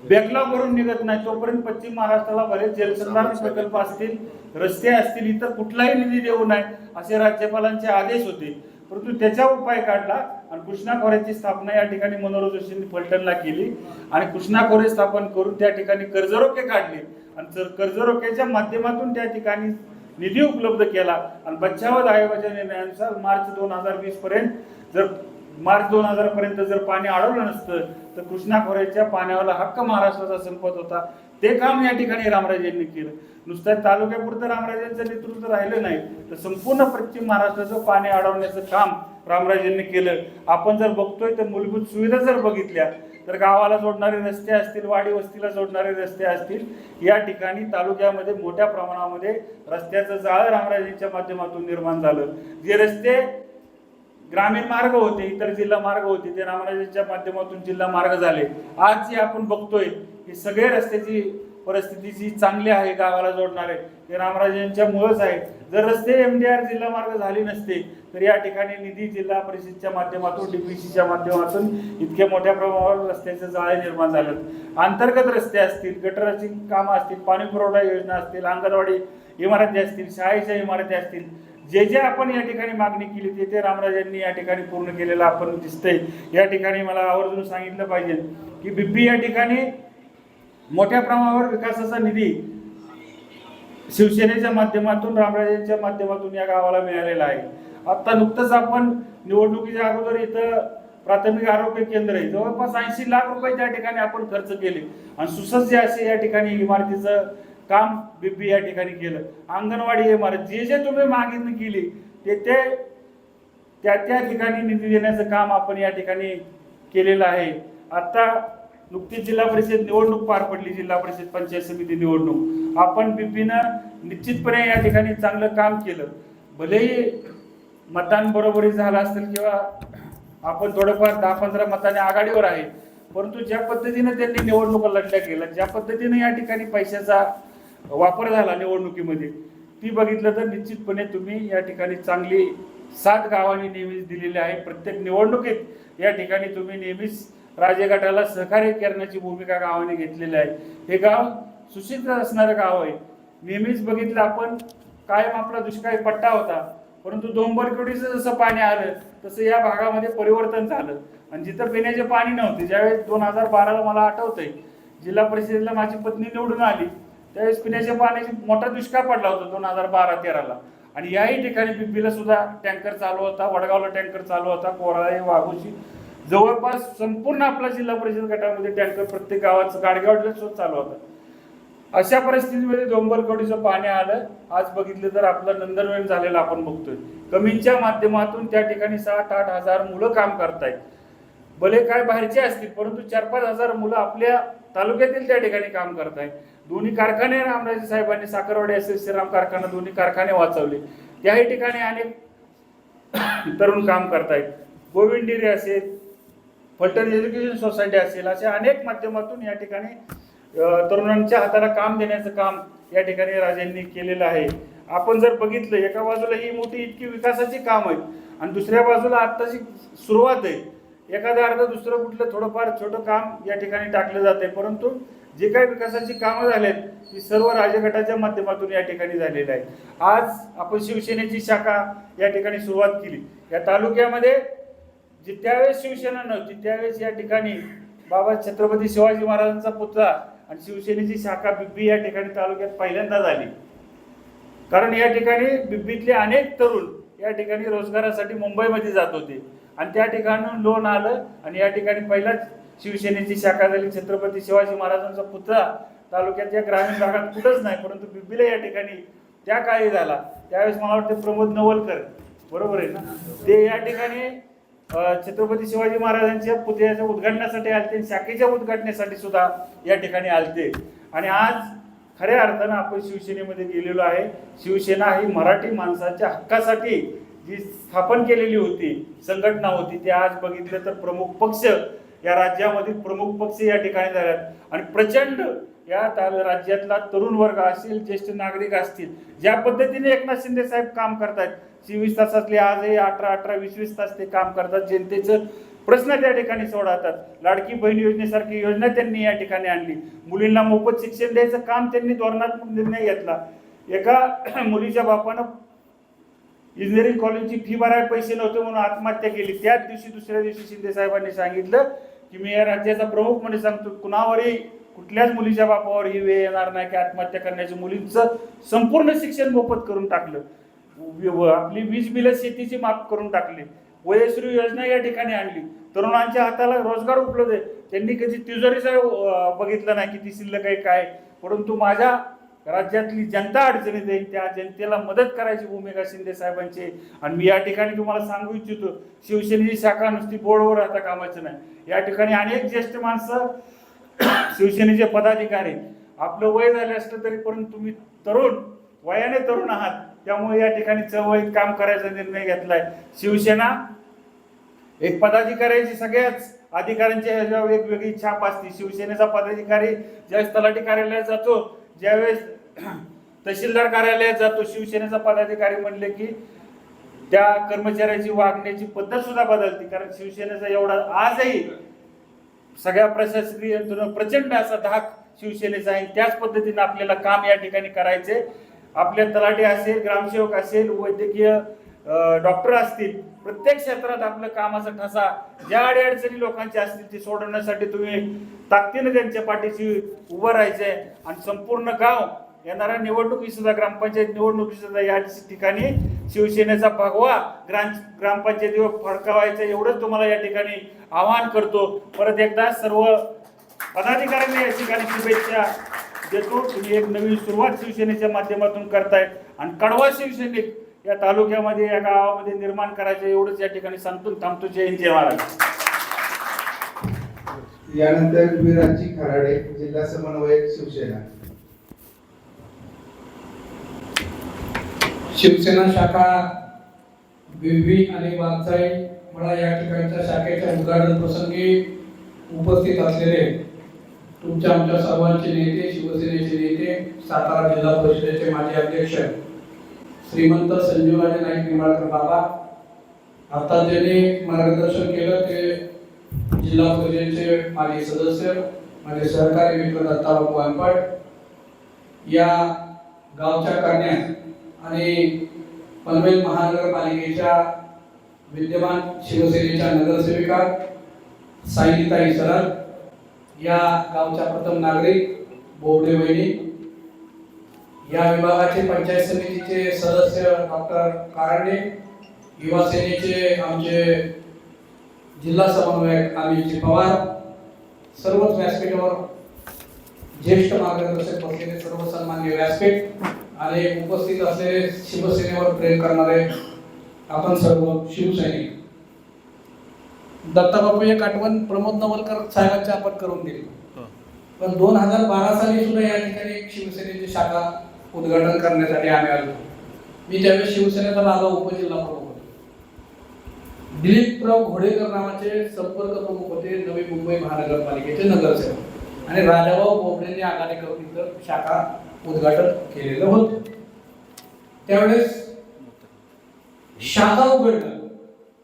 बॅकलॉग भरून निघत नाही तोपर्यंत पश्चिम महाराष्ट्राला बरेच जलसंधारण प्रकल्प असतील, रस्ते असतील, इतर कुठलाही निधी देऊ नये असे राज्यपालांचे आदेश होते. परंतु त्याचा उपाय काढला आणि कृष्णा खोऱ्याची स्थापना या ठिकाणी मनोहर जोशींनी फलटणला केली आणि कृष्णा खोरे स्थापन करून त्या ठिकाणी कर्जरोखे काढले आणि कर्जरोख्याच्या माध्यमातून त्या ठिकाणी निधी उपलब्ध केला आणि बचाव आयोगाच्या निर्णयानुसार मार्च 2020 पर्यंत जर पाणी अडवलं नसतं तर कृष्णा खोऱ्याच्या पाण्यावाला हक्क महाराष्ट्राचा संपत होता. ते काम या ठिकाणी रामराजेंनी केलं. नुसतं तालुक्यापुरतं रामराजेंचं नेतृत्व राहिलं नाही तर संपूर्ण पश्चिम महाराष्ट्राचं पाणी अडवण्याचं काम रामराजेंनी केलं. आपण जर बघतोय तर मूलभूत सुविधा जर बघितल्या तर गावाला जोडणारे रस्ते असतील, वाडी वस्तीला जोडणारे रस्ते असतील, या ठिकाणी तालुक्यामध्ये मोठ्या प्रमाणामध्ये रस्त्याचं जाळं रामराजेंच्या माध्यमातून निर्माण झालं. जे रस्ते ग्रामीण मार्ग होते, इतर जिल्हा मार्ग होते, ते रामराजेंच्या माध्यमातून जिल्हा मार्ग झाले. आज जे आपण बघतोय हे सगळे रस्त्याची परिस्थिती जी चांगली आहे गावाला जोडणारे ते रामराजेंच्या मुळेच आहे. जर रस्ते MDR जिल्हा मार्ग झाले नसते तर या ठिकाणी निधी जिल्हा परिषदच्या माध्यमातून, DPCच्या माध्यमातून इतक्या मोठ्या प्रमाणावर रस्त्याचं जाळे निर्माण झालं. अंतर्गत रस्ते असतील, गटराची कामं असतील, पाणी पुरवठा योजना असतील, अंगणवाडी इमारती असतील, शाळेच्या इमारती असतील, जे जे आपण या ठिकाणी मागणी केली ते रामराजांनी या ठिकाणी पूर्ण केलेलं आपण दिसतंय. या ठिकाणी मला आवर्जून सांगितलं पाहिजे की BP या ठिकाणी मोठ्या प्रमाणावर विकासाचा निधी शिवसेनेच्या माध्यमातून, रामराजांच्या माध्यमातून या गावाला मिळालेला आहे. आता नुकतंच आपण निवडणुकीच्या अगोदर इथं प्राथमिक आरोग्य केंद्र आहे, जवळपास 80 लाख रुपये त्या ठिकाणी आपण खर्च केले आणि सुसज्ज असे या ठिकाणी इमारतीचं काम BP या ठिकाणी केलं. अंगणवाडी इमारत जे जे तुम्ही मागणी केली ते त्या ठिकाणी निधी देण्याचं काम आपण या ठिकाणी केलेलं आहे. आता नुकतीच जिल्हा परिषद निवडणूक पार पडली, जिल्हा परिषद पंचायत समिती निवडणूक. आपण BPनं निश्चितपणे या ठिकाणी चांगलं काम केलं. भलेही मतदान बरोबरी झालं असेल किंवा आपण थोडंफार 10-15 मताने आघाडीवर आहे, परंतु ज्या पद्धतीने त्यांनी निवडणुका लढल्या गेल्या, ज्या पद्धतीने या ठिकाणी पैशाचा वापर झाला निवडणुकीमध्ये, ती बघितलं तर निश्चितपणे तुम्ही या ठिकाणी चांगली साथ गावांनी नेहमीच दिलेली आहे. प्रत्येक निवडणुकीत या ठिकाणी तुम्ही नेहमीच राजे गटाला सहकार्य करण्याची भूमिका गावाने घेतलेली आहे. हे गाव सुशिक्षित असणारं गाव आहे. नेहमीच बघितलं आपण, कायम आपला दुष्काळी पट्टा होता, परंतु डोंबरकडीचं जसं पाणी आलं तसं या भागामध्ये परिवर्तन झालं. आणि जिथं पिण्याचे पाणी नव्हते, ज्यावेळेस 2012ला मला आठवतंय जिल्हा परिषदेला माझी पत्नी निवडून आली, त्यावेळेस पिण्याच्या पाण्याची मोठा दुष्काळ पडला होता 2012-13ला. आणि याही ठिकाणी बिब्बीला सुद्धा टँकर चालू होता, वडगावला टँकर चालू होता, कोराळे, वाघोशी, जवळपास संपूर्ण आपला जिल्हा परिषद गटामध्ये टँकर प्रत्येक गावाचं गाडगावला सुद्धा चालू होता. अशा परिस्थितीमध्ये डोंबरकवडीचं पाणी आलं. आज बघितलं तर आपलं नंदनवन झालेलं आपण बघतोय. कमींच्या माध्यमातून त्या ठिकाणी 7-8 हजार मुलं काम करतायत. भले काय बाहेरचे असतील, परंतु 4-5 हजार मुलं आपल्या तालुक्यातील त्या ठिकाणी काम करतायत. दोन्ही कारखाने रामराजे साहेबांनी, साखरवाडी असेल, श्रीराम कारखाना, दोन्ही कारखाने वाचवले. त्याही ठिकाणी अनेक तरुण काम करतायत. गोविंद डेअरी असेल, फलटण एज्युकेशन सोसायटी असेल, अशा अनेक माध्यमातून या ठिकाणी तरुणांच्या हाताला काम देण्याचं काम या ठिकाणी राजांनी केलेलं आहे. आपण जर बघितलं, एका बाजूला ही मोठी इतकी विकासाची काम आहेत आणि दुसऱ्या बाजूला आत्ताची सुरुवात आहे. एखाद्या अर्ध दुसरं कुठलं थोडंफार छोटं काम या ठिकाणी टाकलं जाते, परंतु जे काही विकासाची कामं झालेत ती सर्व राजगटाच्या माध्यमातून या ठिकाणी झालेली आहे. आज आपण शिवसेनेची शाखा या ठिकाणी सुरुवात केली. या तालुक्यामध्ये जी त्यावेळेस शिवसेना नव्हती, त्यावेळेस या ठिकाणी बाबा छत्रपती शिवाजी महाराजांचा पुतळा आणि शिवसेनेची शाखा बिब्बी या ठिकाणी तालुक्यात पहिल्यांदा झाली. कारण या ठिकाणी बिब्बीतले अनेक तरुण या ठिकाणी रोजगारासाठी मुंबईमध्ये जात होते आणि त्या ठिकाणून लोन आलं आणि या ठिकाणी पहिलाच शिवसेनेची शाखा झाली. छत्रपती शिवाजी महाराजांचा पुतळा तालुक्याच्या ग्रामीण भागात कुठंच नाही, परंतु बिब्बीला या ठिकाणी त्या काळी झाला. त्यावेळेस मला वाटतं प्रमोद नवलकर, बरोबर आहे ना, ते या ठिकाणी छत्रपती शिवाजी महाराजांच्या पुतळ्याच्या उद्घाटनासाठी आलते, शाखेच्या उद्घाटनासाठी सुद्धा या ठिकाणी आलते. आणि आज खऱ्या अर्थानं आपण शिवसेनेमध्ये गेलेलो आहे. शिवसेना ही मराठी माणसाच्या हक्कासाठी जी स्थापन केलेली होती संघटना होती, ती आज बघितलं तर प्रमुख पक्ष या राज्यामधील प्रमुख पक्ष या ठिकाणी झाल्यात. आणि प्रचंड या राज्यातला तरुण वर्ग असेल, ज्येष्ठ नागरिक असतील, ज्या पद्धतीने एकनाथ शिंदे साहेब काम करतात, 24 तासातले आजही 18-20 तास ते काम करतात, जनतेचं प्रश्न त्या ठिकाणी सोडवतात. लाडकी बहीण योजनेसारखी योजना त्यांनी या ठिकाणी आणली. मुलींना मोफत शिक्षण द्यायचं काम त्यांनी धोरणात्मक निर्णय घेतला. एका मुलीच्या बापानं इंजिनिअरिंग कॉलेजची फी भरायला पैसे नव्हते म्हणून आत्महत्या केली. त्याच दिवशी दुसऱ्या दिवशी शिंदे साहेबांनी सांगितलं की मी या राज्याचा प्रमुख म्हणून सांगतो, कुणावरही कुठल्याच मुलीच्या बापावर ही वेळ येणार नाही की आत्महत्या करण्याची. मुलींचं संपूर्ण शिक्षण मोफत करून टाकलं. आपली वीज बिलं शेतीची माफ करून टाकली. वयश्री योजना या ठिकाणी आणली. तरुणांच्या हाताला रोजगार उपलब्ध आहे. त्यांनी कधी तिजोरीचा बघितलं नाही किती शिल्लक आहे काय, परंतु माझ्या राज्यातली जनता अडचणीत येईल त्या जनतेला मदत करायची भूमिका शिंदे साहेबांची. आणि मी या ठिकाणी तुम्हाला सांगू इच्छितो, शिवसेनेची शाखा नुसती बोर्डवर राहता कामाचं नाही. या ठिकाणी अनेक ज्येष्ठ माणसं, शिवसेनेचे पदाधिकारी, आपलं वय झालं असलं तरी परंतु तुम्ही तरुण, वयाने तरुण आहात, त्यामुळे या ठिकाणी चळवळीत काम करायचा निर्णय घेतलाय. शिवसेना एक पदाधिकाऱ्याची सगळ्याच अधिकाऱ्यांच्या ह्याच्यावर वेगवेगळी छाप असते. शिवसेनेचा पदाधिकारी ज्यावेळेस तलाठी कार्यालयात जातो, ज्यावेळेस तहसीलदार कार्यालयात जातो, शिवसेनेचा पदाधिकारी म्हणले की त्या कर्मचाऱ्याची वागण्याची पद्धत सुद्धा बदलते. कारण शिवसेनेचा एवढा आजही सगळ्या प्रशासकीय यंत्रणेवर प्रचंड असा धाक शिवसेनेचा आहे. त्याच पद्धतीने आपल्याला काम या ठिकाणी करायचे. आपल्या तलाठी असेल, ग्रामसेवक असेल, वैद्यकीय डॉक्टर असतील, प्रत्येक क्षेत्रात आपलं कामाचा ठसा ज्या अडीअडचणी लोकांची असतील ते सोडवण्यासाठी तुम्ही ताकदीने त्यांच्या पाठीशी उभं राहायचंय. आणि संपूर्ण गाव येणाऱ्या निवडणुकी सुद्धा, ग्रामपंचायत निवडणुकी सुद्धा या ठिकाणी शिवसेनेचा भगवा ग्रामपंचायतीवर फडकावायचा, एवढंच तुम्हाला या ठिकाणी आवाहन करतो. परत एकदा सर्व पदाधिकाऱ्यांना या ठिकाणी शुभेच्छा देतो. तुम्ही एक नवीन सुरुवात शिवसेनेच्या माध्यमातून करताय आणि कडवा शिवसैनिक या तालुक्यामध्ये, या गावामध्ये निर्माण करायचं, एवढंच या ठिकाणी सांगतो. थांबतो. जय हिंद, जय महाराज. यानंतर विराजी खराडे, जिल्हा समन्वयक, शिवसेना. शिवसेना शाखा बिब्बी आणि वांचाई मला या ठिकाणच्या शाखेच्या उद्घाटन प्रसंगी उपस्थित असलेले तुमच्या आमच्या सर्वांचे नेते, शिवसेनेचे नेते, सातारा जिल्हा परिषदेचे माजी अध्यक्ष श्रीमंत संजीवराजे नाईक निंबाळकर बाबा, आता ज्यांनी मार्गदर्शन केलं ते जिल्हा परिषदेचे माजी सदस्य, माझे सहकारी मित्र दत्ताबाबू वानपट, या गावच्या कन्या आणि पनवेल महानगरपालिकेच्या विद्यमान शिवसेनेच्या नगरसेविका सायलीताई सरळ, या गावच्या प्रथम नागरिक बोबडे वहिनी, या विभागाचे पंचायत समितीचे सदस्य डॉक्टर कारंडे, युवा सेनेचे आमचे जिल्हा समन्वयक अनिलजी पवार, सर्वच व्यासपीठावर ज्येष्ठ मार्गदर्शक बसलेले सर्व सन्माननीय व्यासपीठ आणि उपस्थित असलेले शिवसेनेवर प्रेम करणारे आपण सर्व शिवसैनिक. दत्ताबापू एक आठवण प्रमोद नवलकर साहेबांच्या आपण करून दिली, पण 2012 साली सुद्धा या ठिकाणी एक शिवसेनेची शाखा उद्घाटन करण्यासाठी आम्ही आलो. मी त्यावेळेस शिवसेनेचा माझा उपजिल्हा प्रमुख होतो. दिलीपराव घोडेकर नावाचे संपर्क प्रमुख होते नवी मुंबई महानगरपालिकेचे नगरसेवक, आणि राजाभाऊ बोबडेंनी आघाडी करून इथं शाखा उद्घाटन केलेलं होतं. त्यावेळेस शाखा उघडणं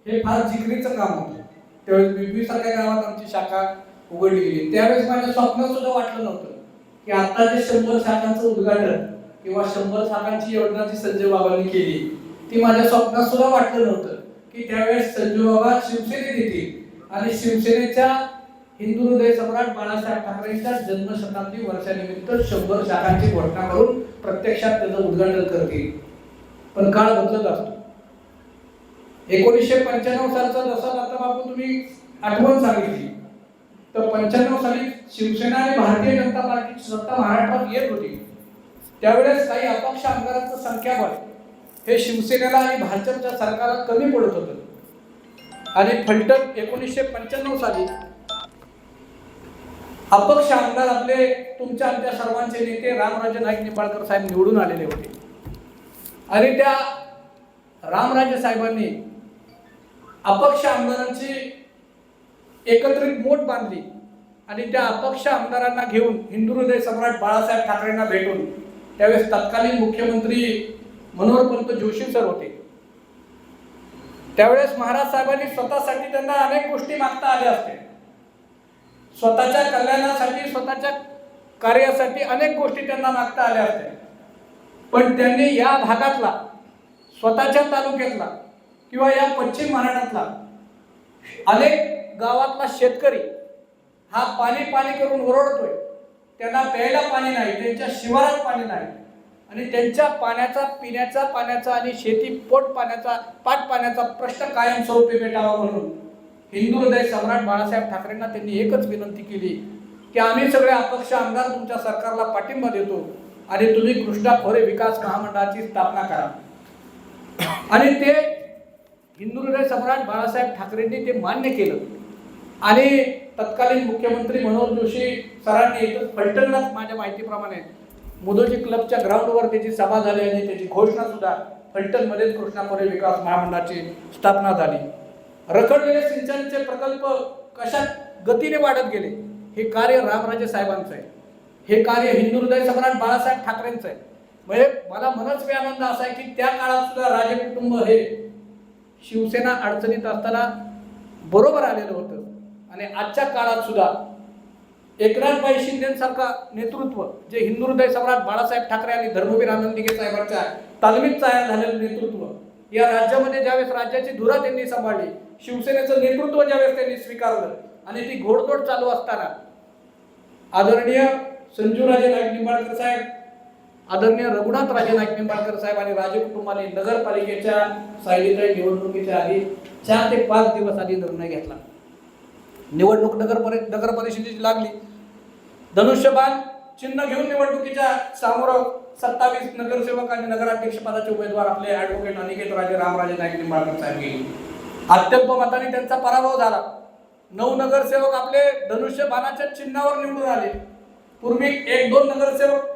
हे फार जिकरीचं काम होतं. त्यावेळेस बिबी सारख्या गावात आमची शाखा उघडली गेली. त्यावेळेस माझ्या स्वप्नात सुद्धा वाटलं नव्हतं की आता जे 100 शाखांचं उद्घाटन किंवा 100 शाखांची योजना जी संजय बाबांनी केली ती माझ्या स्वप्नात सुद्धा वाटलं नव्हतं की त्यावेळेस संजय बाबा शिवसेनेत येतील आणि शिवसेनेच्या हिंदू हृदय सम्राट बाळासाहेब ठाकरेंच्या जन्मशताब्दी वर्षानिमित्त 100 शाखांची घोषणा करून प्रत्यक्षात त्याचं उद्घाटन करतील. पण काळ बदलत असतो. 1995 सालचा जसा दत्ताबापू तुम्ही आठवण सांगितली, तर 95 साली शिवसेना आणि भारतीय जनता पार्टीची सत्ता महाराष्ट्रात येत होती. त्यावेळेस काही अपक्ष आमदारांचं संख्याबळ हे शिवसेनेला आणि भाजपच्या सरकारला कमी पडत होतं, आणि फलटण 1995 साली अपक्ष आमदार आपले तुमच्या आमच्या सर्वांचे नेते रामराजे नाईक निंबाळकर साहेब निवडून आलेले होते. आणि त्या रामराजे साहेबांनी अपक्ष आमदारांची एकत्रित मोठ बांधली आणि त्या अपक्ष आमदारांना घेऊन हिंदू हृदय सम्राट बाळासाहेब ठाकरेंना भेटून, त्यावेळेस तत्कालीन मुख्यमंत्री मनोहरपंत जोशी सर होते. त्यावेळेस महाराज साहेबांनी स्वतःसाठी त्यांना अनेक गोष्टी मागता आल्या असते. स्वतःच्या कल्याणासाठी, स्वतःच्या कार्यासाठी अनेक गोष्टी त्यांना मागता आल्या असत्या. पण त्यांनी या भागातला, स्वतःच्या तालुक्यातला किंवा या पश्चिम महाराष्ट्रातला अनेक गावातला शेतकरी हा पाणी पाणी करून ओरडतोय. त्यांना प्यायला पाणी नाही, त्यांच्या शिवारात पाणी नाही, आणि त्यांच्या पाण्याचा, पिण्याचा पाण्याचा आणि शेती पाट पाण्याचा प्रश्न कायमस्वरूपी मिटावा म्हणून हिंदू हृदय सम्राट बाळासाहेब ठाकरेंना त्यांनी एकच विनंती केली की आम्ही सगळे अपक्ष आमदार तुमच्या सरकारला पाठिंबा देतो आणि तुम्ही कृष्णा खोरे विकास महामंडळाची स्थापना करा. आणि ते हिंदू हृदय सम्राट बाळासाहेब ठाकरेंनी ते मान्य केलं. आणि तत्कालीन मुख्यमंत्री मनोहर जोशी सरांनी इथं फलटणलाच माझ्या माहितीप्रमाणे मुदोजी क्लबच्या ग्राउंडवर त्याची सभा झाली आणि त्याची घोषणा सुद्धा फलटणमध्येच कृष्णा खोरे विकास महामंडळाची स्थापना झाली. रखडलेले सिंचनाचे प्रकल्प कशा गतीने वाढत गेले हे कार्य रामराजे साहेबांचं आहे. हे कार्य हिंदू हृदय सम्राट बाळासाहेब ठाकरेंचं आहे. म्हणजे मला मनस्वी आनंद असा आहे की त्या काळात सुद्धा राजे कुटुंब हे शिवसेना अडचणीत असताना बरोबर आलेलं होतं, आणि आजच्या काळात सुद्धा एकनाथभाई शिंदेसारखा नेतृत्व, जे हिंदू हृदय सम्राट बाळासाहेब ठाकरे आणि धर्मवीर आनंदीगे साहेबांच्या तालमीत तयार झालेलं नेतृत्व, या राज्यामध्ये ज्यावेळेस राज्याची धुरा त्यांनी सांभाळली, शिवसेनेचं नेतृत्व ज्यावेळेस त्यांनी स्वीकारलं आणि ती घोडदौड चालू असताना आदरणीय संजूराजे नाईक निंबाळकर साहेब, आदरणीय रघुनाथ राजे नाईक निंबाळकर साहेब आणि राजे कुटुंबाने नगरपालिकेच्या सायलीताई निवडणुकीच्या आधी 4 ते 5 दिवस आधी निर्णय घेतला. निवडणूक नगर परिषदेची लागली. धनुष्यबाण चिन्ह घेऊन निवडणुकीच्या समोर 27 नगरसेवक आणि नगराध्यक्ष पदाचे उमेदवार आपले ॲडव्होकेट अनिकेत राजे रामराजे नाईक निंबाळकर साहेब गेले. अत्यल्प मताने त्यांचा पराभव झाला. 9 नगरसेवक आपले धनुष्यबाणाच्या चिन्हावर निवडून आले. पूर्वी 1-2 नगरसेवक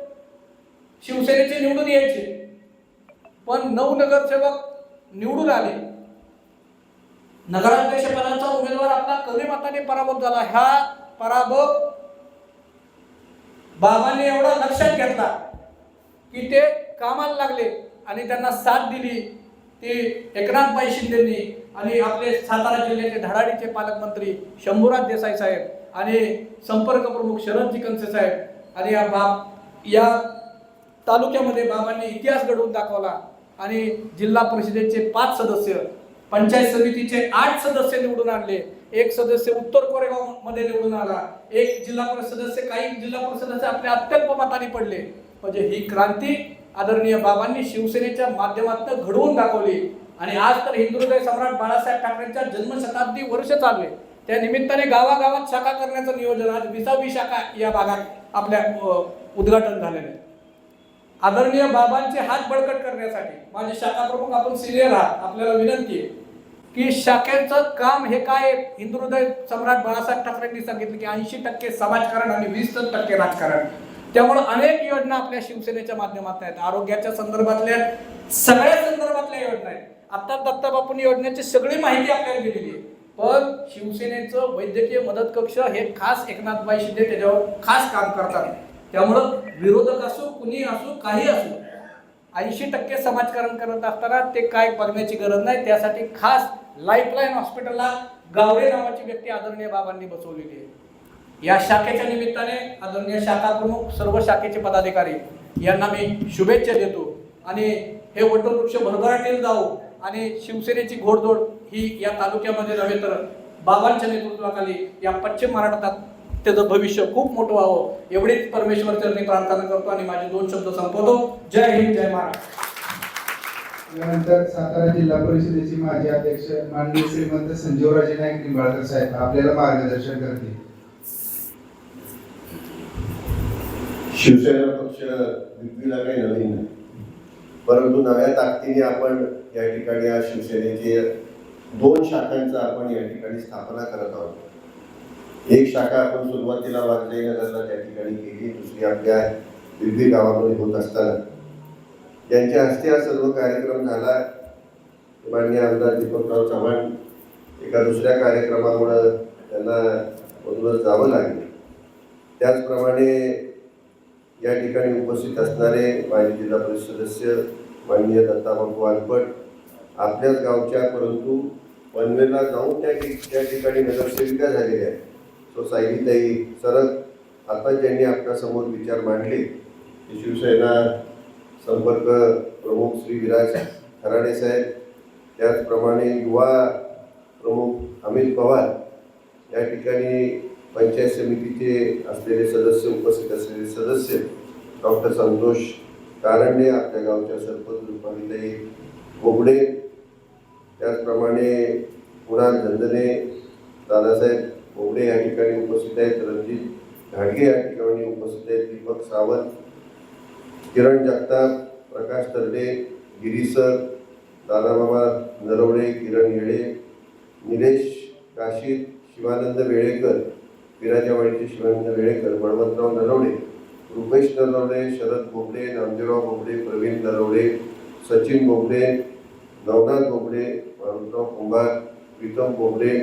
शिवसेनेचे निवडून यायचे, पण 9 नगरसेवक निवडून आले. नगराध्यक्ष पदाचा उमेदवार आपला कमी मताने पराभूत झाला. ह्या पराभव बाबांनी एवढा लक्षात घेतला की ते कामाला लागले आणि त्यांना साथ दिली ती एकनाथबाई शिंदेंनी आणि आपले सातारा जिल्ह्याचे धडाडीचे पालकमंत्री शंभूराज देसाई साहेब आणि संपर्क प्रमुख शरदजी कंसे साहेब आणि या तालुक्यामध्ये बाबांनी इतिहास घडवून दाखवला आणि जिल्हा परिषदेचे 5 सदस्य, पंचायत समितीचे 8 सदस्य निवडून आणले, 1 सदस्य उत्तर कोरेगाव मध्ये निवडून आला, 1 जिल्हा परिषद सदस्य, काही जिल्हा परिषद सदस्य आपल्या अत्यल्प मताने पडले. म्हणजे ही क्रांती आदरणीय बाबांनी शिवसेनेच्या माध्यमातून घडवून दाखवली. आणि आज तर हिंदुहृदय सम्राट बाळासाहेब ठाकरेंच्या जन्मशताब्दी वर्ष चालू आहे. त्या निमित्ताने गावागावात शाखा करण्याचं नियोजन, आज 20वी शाखा या भागात आपल्या उद्घाटन झालेलं आहे. आदरणीय बाबांचे हात बळकट करण्यासाठी माझे शाखा प्रमुख आपण सिनियर आहात, आपल्याला विनंती आहे की शाखेचं काम हे काय, हिंदुहृदय सम्राट बाळासाहेब ठाकरेंनी सांगितलं की 80% समाजकारण आणि 20% राजकारण. त्यामुळे अनेक योजना आपल्या शिवसेनेच्या माध्यमातून आहेत. आरोग्याच्या संदर्भातल्या सगळ्या संदर्भातल्या योजना आहेत. आता दत्ताबापूंनी योजनेची सगळी माहिती आपल्याला दिलेली आहे. पण शिवसेनेचं वैद्यकीय मदत कक्ष हे खास एकनाथबाई शिंदे त्याच्यावर खास काम करतात. त्यामुळं विरोधक असो, कुणी असो, काही असो, 80% समाजकारण करत असताना ते काय बघण्याची गरज नाही. त्यासाठी खास लाईफलाईन हॉस्पिटलला गावडे नावाची व्यक्ती आदरणीय बाबांनी बसवलेली आहे. या शाखेच्या निमित्ताने आदरणीय शाखा प्रमुख, सर्व शाखेचे पदाधिकारी यांना मी शुभेच्छा देतो. आणि हे वटवृक्ष भरभराटीला जाऊ आणि शिवसेनेची घोडदौड ही या तालुक्यामध्ये नव्हे तर बाबांच्या नेतृत्वाखाली या पश्चिम महाराष्ट्रात त्याचं भविष्य खूप मोठं व्हावं एवढीच परमेश्वर चरणी प्रार्थना करतो आणि माझे 2 शब्द संपवतो. जय हिंद, जय महाराष्ट्र. यानंतर सातारा जिल्हा परिषदेचे माजी अध्यक्ष माननीय श्रीमंत संजीवराजे नाईक निंबाळकर साहेब आपल्याला मार्गदर्शन करतील. शिवसेना पक्ष विक्रीला काही नवीन नाही, परंतु नव्या ताकदीने आपण या ठिकाणी आज शिवसेनेचे 2 शाखांचा आपण या ठिकाणी स्थापना करत आहोत. एक शाखा आपण सुरुवातीला वाजले नगरला त्या ठिकाणी केली, दुसरी आपल्या विविध गावामध्ये होत असताना त्यांच्या हस्ते हा सर्व कार्यक्रम झाला. माननीय आमदार दीपकराव चव्हाण एका दुसऱ्या कार्यक्रमामुळे त्यांना मधूनच जावं लागले. त्याचप्रमाणे या ठिकाणी उपस्थित असणारे माजी जिल्हा परिषद सदस्य माननीय दत्ताबापू वानपट आपल्याच गावच्या, परंतु पनवेलला जाऊन त्या ठिकाणी नगरसेविका झालेल्या आहेत. सो सायलीताई सरक आता ज्यांनी आपल्यासमोर विचार मांडले की शिवसेना संपर्क प्रमुख श्री विराज खराडे साहेब, त्याचप्रमाणे युवा प्रमुख अमित पवार, या ठिकाणी पंचायत समितीचे असलेले सदस्य, उपस्थित असलेले सदस्य डॉक्टर संतोष कारंडे, आपल्या गावच्या सरपंच रुपालीताई बोबडे, त्याचप्रमाणे कुणाल झंजने, दादासाहेब बोबडे या ठिकाणी उपस्थित आहेत, रणजित घाडगे या ठिकाणी उपस्थित आहेत, दीपक सावंत, किरण जगताप, प्रकाश तरडे, गिरीसर, दादाबाबा नरवडे, किरण येळे, निलेश काशीद, शिवानंद वेळेकर, विराजावाडीचे शिवानंद वेळेकर, बळवंतराव नरवडे, रुपेश नरवडे, शरद बोबडे, नामदेवराव बोबडे, प्रवीण नरवडे, सचिन बोबडे, नवनाथ बोबडे, मारुतराव कुंभार, प्रीतम बोबडे,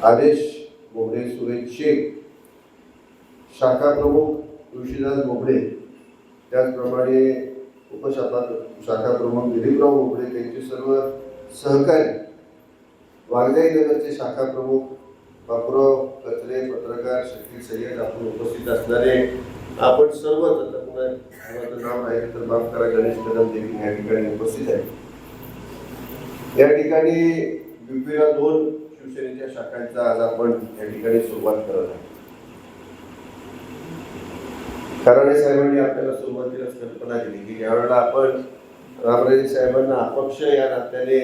आदेश बोबडे, सुरेश शेख, शाखा प्रमुख तुळशीदास बोबडे, त्याचप्रमाणे शाखा प्रमुख दिलीपराव बोबडे, त्यांचे सर्व सहकारी, वाघजाई नगरचे शाखा प्रमुख बापूराव कचरे, पत्रकार शकील सय्यद, आपण उपस्थित असणारे आपण सर्वच, आता पुन्हा नाव आहे तर माफ करा, गणेश कदम देखील या ठिकाणी उपस्थित आहे. या ठिकाणी विविध 2 शिवसेनेच्या शाखांचा आज आपण या ठिकाणी सुरुवात करत आहोत. खराडे साहेबांनी आपल्याला सुरुवातीलाच कल्पना दिली की यावेळेला आपण रामराजे साहेबांना अपक्ष या नात्याने,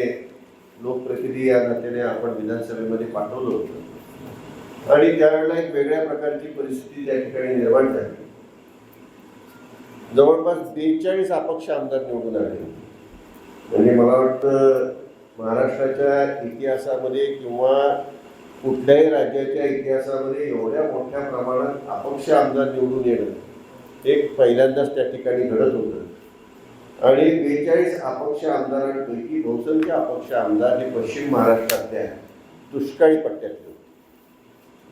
लोकप्रतिनिधी या नात्याने आपण विधानसभेमध्ये पाठवलं होतं आणि त्यावेळेला एक वेगळ्या प्रकारची परिस्थिती त्या ठिकाणी निर्माण झाली. जवळपास 42 अपक्ष आमदार निवडून आले. म्हणजे मला वाटतं महाराष्ट्राच्या इतिहासामध्ये किंवा कुठल्याही राज्याच्या इतिहासामध्ये एवढ्या मोठ्या प्रमाणात अपक्ष आमदार निवडून येणं एक पहिल्यांदाच त्या ठिकाणी घडत होतं. आणि 42 अपक्ष आमदारांपैकी बहुसंख्य अपक्ष आमदार हे पश्चिम महाराष्ट्रातल्या दुष्काळी पट्ट्यातले होते.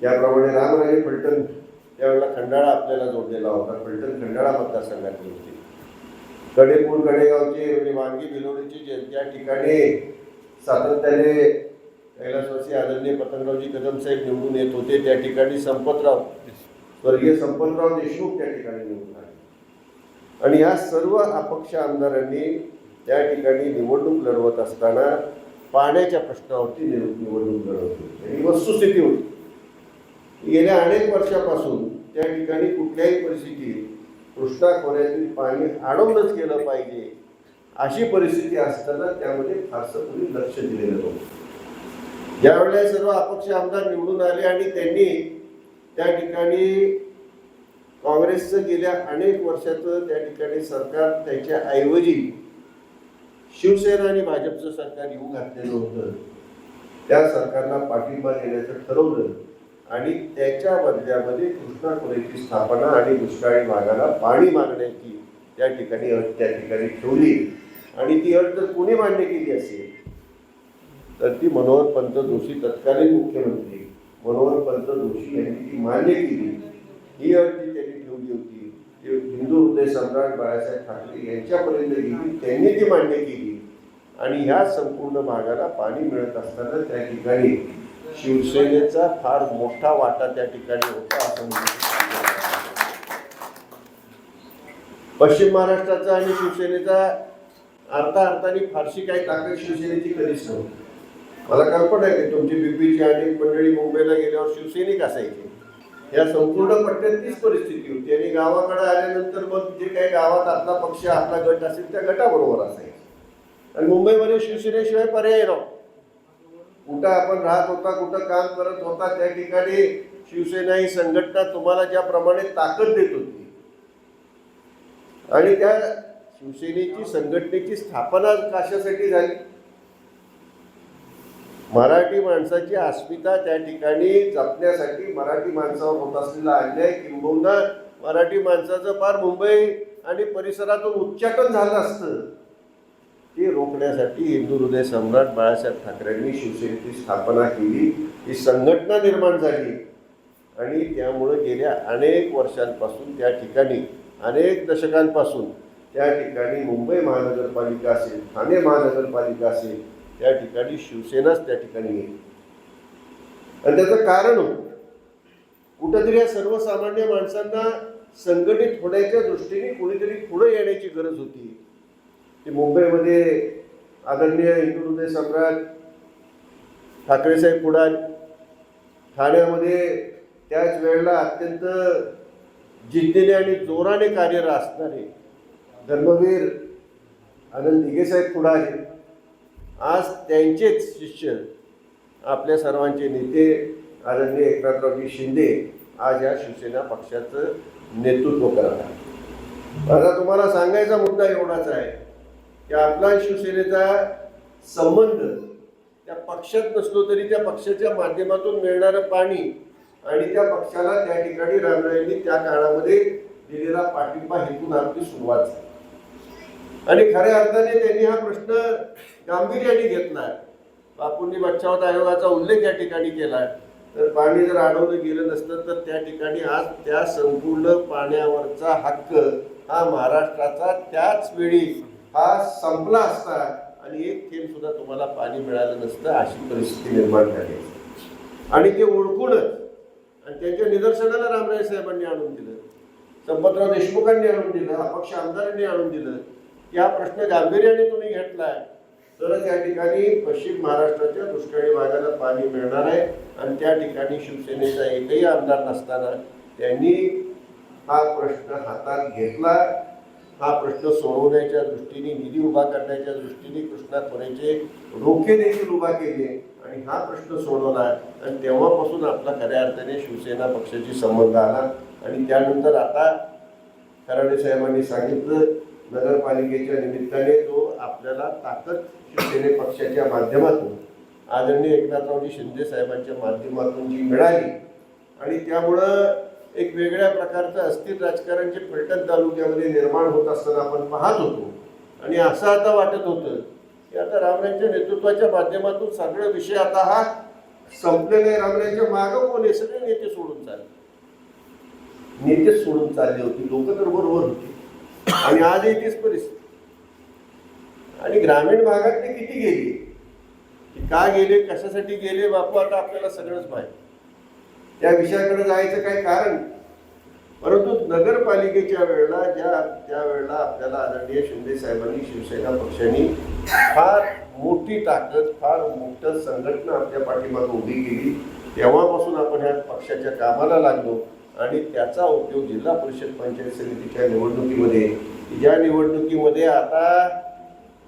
ज्याप्रमाणे रामराजे फलटण त्यावेळेला खंडाळा आपल्याला जोडलेला होता, फलटण खंडाळा मतदारसंघातली होती. कडेपूर कडेगावचे म्हणजे वांगी बिलोडीचे त्या ठिकाणी सातत्याने कैलासवासी आदरणीय पतंगरावजी कदम साहेब निवडून येत होते, त्या ठिकाणी स्वर्गीय संपतराव देशमुख त्या ठिकाणी निवडून आले. आणि या सर्व अपक्ष आमदारांनी त्या ठिकाणी निवडणूक लढवत असताना पाण्याच्या प्रश्नावरती निवडणूक लढवत होती. ही वस्तुस्थिती होती. गेल्या अनेक वर्षापासून त्या ठिकाणी कुठल्याही परिस्थितीत कृष्णा खोऱ्यातील पाणी अडवूनच गेलं पाहिजे अशी परिस्थिती असताना त्यामध्ये फारसं कोणी लक्ष दिलेलं नव्हतं. ज्यावेळेला सर्व अपक्ष आमदार निवडून आले आणि त्यांनी त्या ठिकाणी काँग्रेसचं गेल्या अनेक वर्षाचं त्या ठिकाणी सरकार त्याच्या ऐवजी शिवसेना आणि भाजपचं सरकार येऊ घातलेलं होतं, त्या सरकारला पाठिंबा देण्याचं ठरवलं आणि त्याच्या बदल्यामध्ये कृष्णा खोऱ्याची स्थापना आणि दुष्काळी भागाला पाणी मागण्याची त्या ठिकाणी अट त्या ठिकाणी ठेवली. आणि ती अट जर कोणी मान्य केली असेल तर ती मनोहर पंत जोशी, तत्कालीन मुख्यमंत्री मनोहर पंत जोशी यांनी ती मान्य केली. ही अट जी त्यांनी ठेवली होती ती हिंदू हृदय सम्राट बाळासाहेब ठाकरे यांच्यापर्यंत गेली, त्यांनी ती मान्य केली. आणि ह्या संपूर्ण भागाला पाणी मिळत असताना त्या ठिकाणी शिवसेनेचा फार मोठा वाटा त्या ठिकाणी होता असं पश्चिम महाराष्ट्राचा आणि शिवसेनेचा अर्थाने फारशी काही ताकद शिवसेनेची कधीच नव्हती. मला कल्पना आहे की तुमची बीपीची अनेक मंडळी मुंबईला गेल्यावर शिवसैनिक असायचे. या संपूर्ण पट्ट्यात तीच परिस्थिती होती. आणि गावाकडे आल्यानंतर मग जे काही गावात आपला पक्ष आपला गट असेल त्या गटाबरोबर असायचे. आणि मुंबईमध्ये शिवसेनेशिवाय पर्याय नव्हता. कुठं आपण राहत होता, कुठं काम करत होता, त्या ठिकाणी शिवसेना ही संघटना तुम्हाला ज्याप्रमाणे ताकद देत होती. आणि त्या शिवसेनेची संघटनेची स्थापना कशासाठी झाली? मराठी माणसाची अस्मिता त्या ठिकाणी जपण्यासाठी, मराठी माणसावर होत असलेला अन्याय किंबहुना मराठी माणसाचं फार मुंबई आणि परिसरातून उच्चाटन झालं असतं, ते रोखण्यासाठी हिंदू हृदय सम्राट बाळासाहेब ठाकरेंनी शिवसेनेची स्थापना केली. ही संघटना निर्माण झाली. आणि त्यामुळं गेल्या अनेक वर्षांपासून त्या ठिकाणी, अनेक दशकांपासून त्या ठिकाणी मुंबई महानगरपालिका असेल, ठाणे महानगरपालिका असेल, त्या ठिकाणी शिवसेनाच त्या ठिकाणी येईल. आणि त्याचं कारण कुठंतरी या सर्वसामान्य माणसांना संघटित होण्याच्या दृष्टीने कोणीतरी पुढे येण्याची गरज होती. ते मुंबईमध्ये आदरणीय हिंदू हृदय सम्राट ठाकरेसाहेब पुढारी, ठाण्यामध्ये त्याच वेळेला अत्यंत जिद्दीने आणि जोराने कार्यरत असणारे धर्मवीर आनंद दिघेसाहेब पुढारी, आज त्यांचेच शिष्य आपल्या सर्वांचे नेते आदरणीय एकनाथरावजी शिंदे आज या शिवसेना पक्षाचं नेतृत्व करत आहेत. आता तुम्हाला सांगायचा मुद्दा एवढाच आहे की आपला शिवसेनेचा संबंध त्या पक्षात नसलो तरी त्या पक्षाच्या माध्यमातून मिळणारं पाणी आणि त्या पक्षाला त्या ठिकाणी रामरायांनी त्या काळामध्ये दिलेला पाठिंबा हेतून आपली सुरुवात झाली. आणि खऱ्या अर्थाने त्यांनी हा प्रश्न गांभीर्याने घेतला. बापूंनी बचाव आयोगाचा उल्लेख या ठिकाणी केला. तर पाणी जर अडवलं गेलं नसतं तर त्या ठिकाणी आज त्या संपूर्ण पाण्यावरचा हक्क हा महाराष्ट्राचा त्याच वेळी हा संपला असता आणि एक थेंब सुद्धा तुम्हाला पाणी मिळालं नसतं, अशी परिस्थिती निर्माण झाली. आणि ते ओळखूनच आणि त्यांच्या निदर्शनाला रामराय साहेबांनी आणून दिलं, संपतराव देशमुखांनी आणून दिलं, अपक्ष आमदारांनी आणून दिलं की हा प्रश्न गांभीर्याने तुम्ही घेतलाय तरच या ठिकाणी पश्चिम महाराष्ट्राच्या दुष्काळी भागाला पाणी मिळणार आहे. आणि त्या ठिकाणी शिवसेनेचा एकही आमदार नसताना त्यांनी हा प्रश्न हातात घेतला. हा प्रश्न सोडवण्याच्या दृष्टीने, निधी उभा करण्याच्या दृष्टीने कृष्णा खोऱ्याचे रोखे देखील उभा केले आणि हा प्रश्न सोडवला. आणि तेव्हापासून आपला खऱ्या अर्थाने शिवसेना पक्षाशी संबंध आला. आणि त्यानंतर आता खराडे साहेबांनी सांगितलं नगरपालिकेच्या निमित्ताने जो आपल्याला ताकद शिवसेने पक्षाच्या माध्यमातून आदरणीय एकनाथरावजी शिंदे साहेबांच्या माध्यमातून जी मिळाली आणि त्यामुळं एक वेगळ्या प्रकारचं अस्थिर राजकारण जे फलटण तालुक्यामध्ये निर्माण होत असताना आपण पाहत होतो. आणि असं आता वाटत होतं की आता रामरायांच्या नेतृत्वाच्या माध्यमातून सगळे विषय आता हा संपलेलं आहे. रामरायांच्या मागं कोण आहे? सगळे नेते सोडून चालले. नेते सोडून चालली होती, लोक तर बरोबर होती. आणि आजही तीच परिस्थिती. आणि ग्रामीण भागातले किती गेले, का गेले, कशासाठी गेले, बापू आता आपल्याला सगळंच माहिती. त्या विषयाकडे जायचं काय कारण. परंतु नगरपालिकेच्या वेळेला ज्या वेळेला आपल्याला आदरणीय शिंदे साहेबांनी, शिवसेना पक्षाने फार मोठी ताकद, फार मोठं संघटना आपल्या पाठीमागे उभी केली, तेव्हापासून आपण ह्या पक्षाच्या कामाला लागलो. आणि त्याचा उपयोग जिल्हा परिषद पंचायत समितीच्या निवडणुकीमध्ये, ज्या निवडणुकीमध्ये आता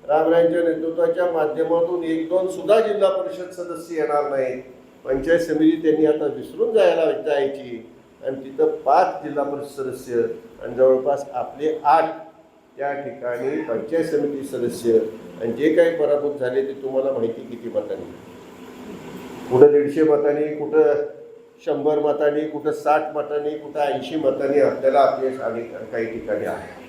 रामरायांच्या नेतृत्वाच्या माध्यमातून 1-2 सुद्धा जिल्हा परिषद सदस्य येणार नाहीत. पंचायत समिती त्यांनी आता विसरून जायची आणि तिथं 5 जिल्हा परिषद सदस्य आणि जवळपास आपले 8 त्या ठिकाणी पंचायत समिती सदस्य. आणि जे काही पराभूत झाले ते तुम्हाला माहिती किती मतांनी, कुठं 150 मतांनी, कुठं 100 मतांनी, कुठं 60 मतांनी, कुठं 80 मतांनी आपल्याला अपयश काही ठिकाणी आहे.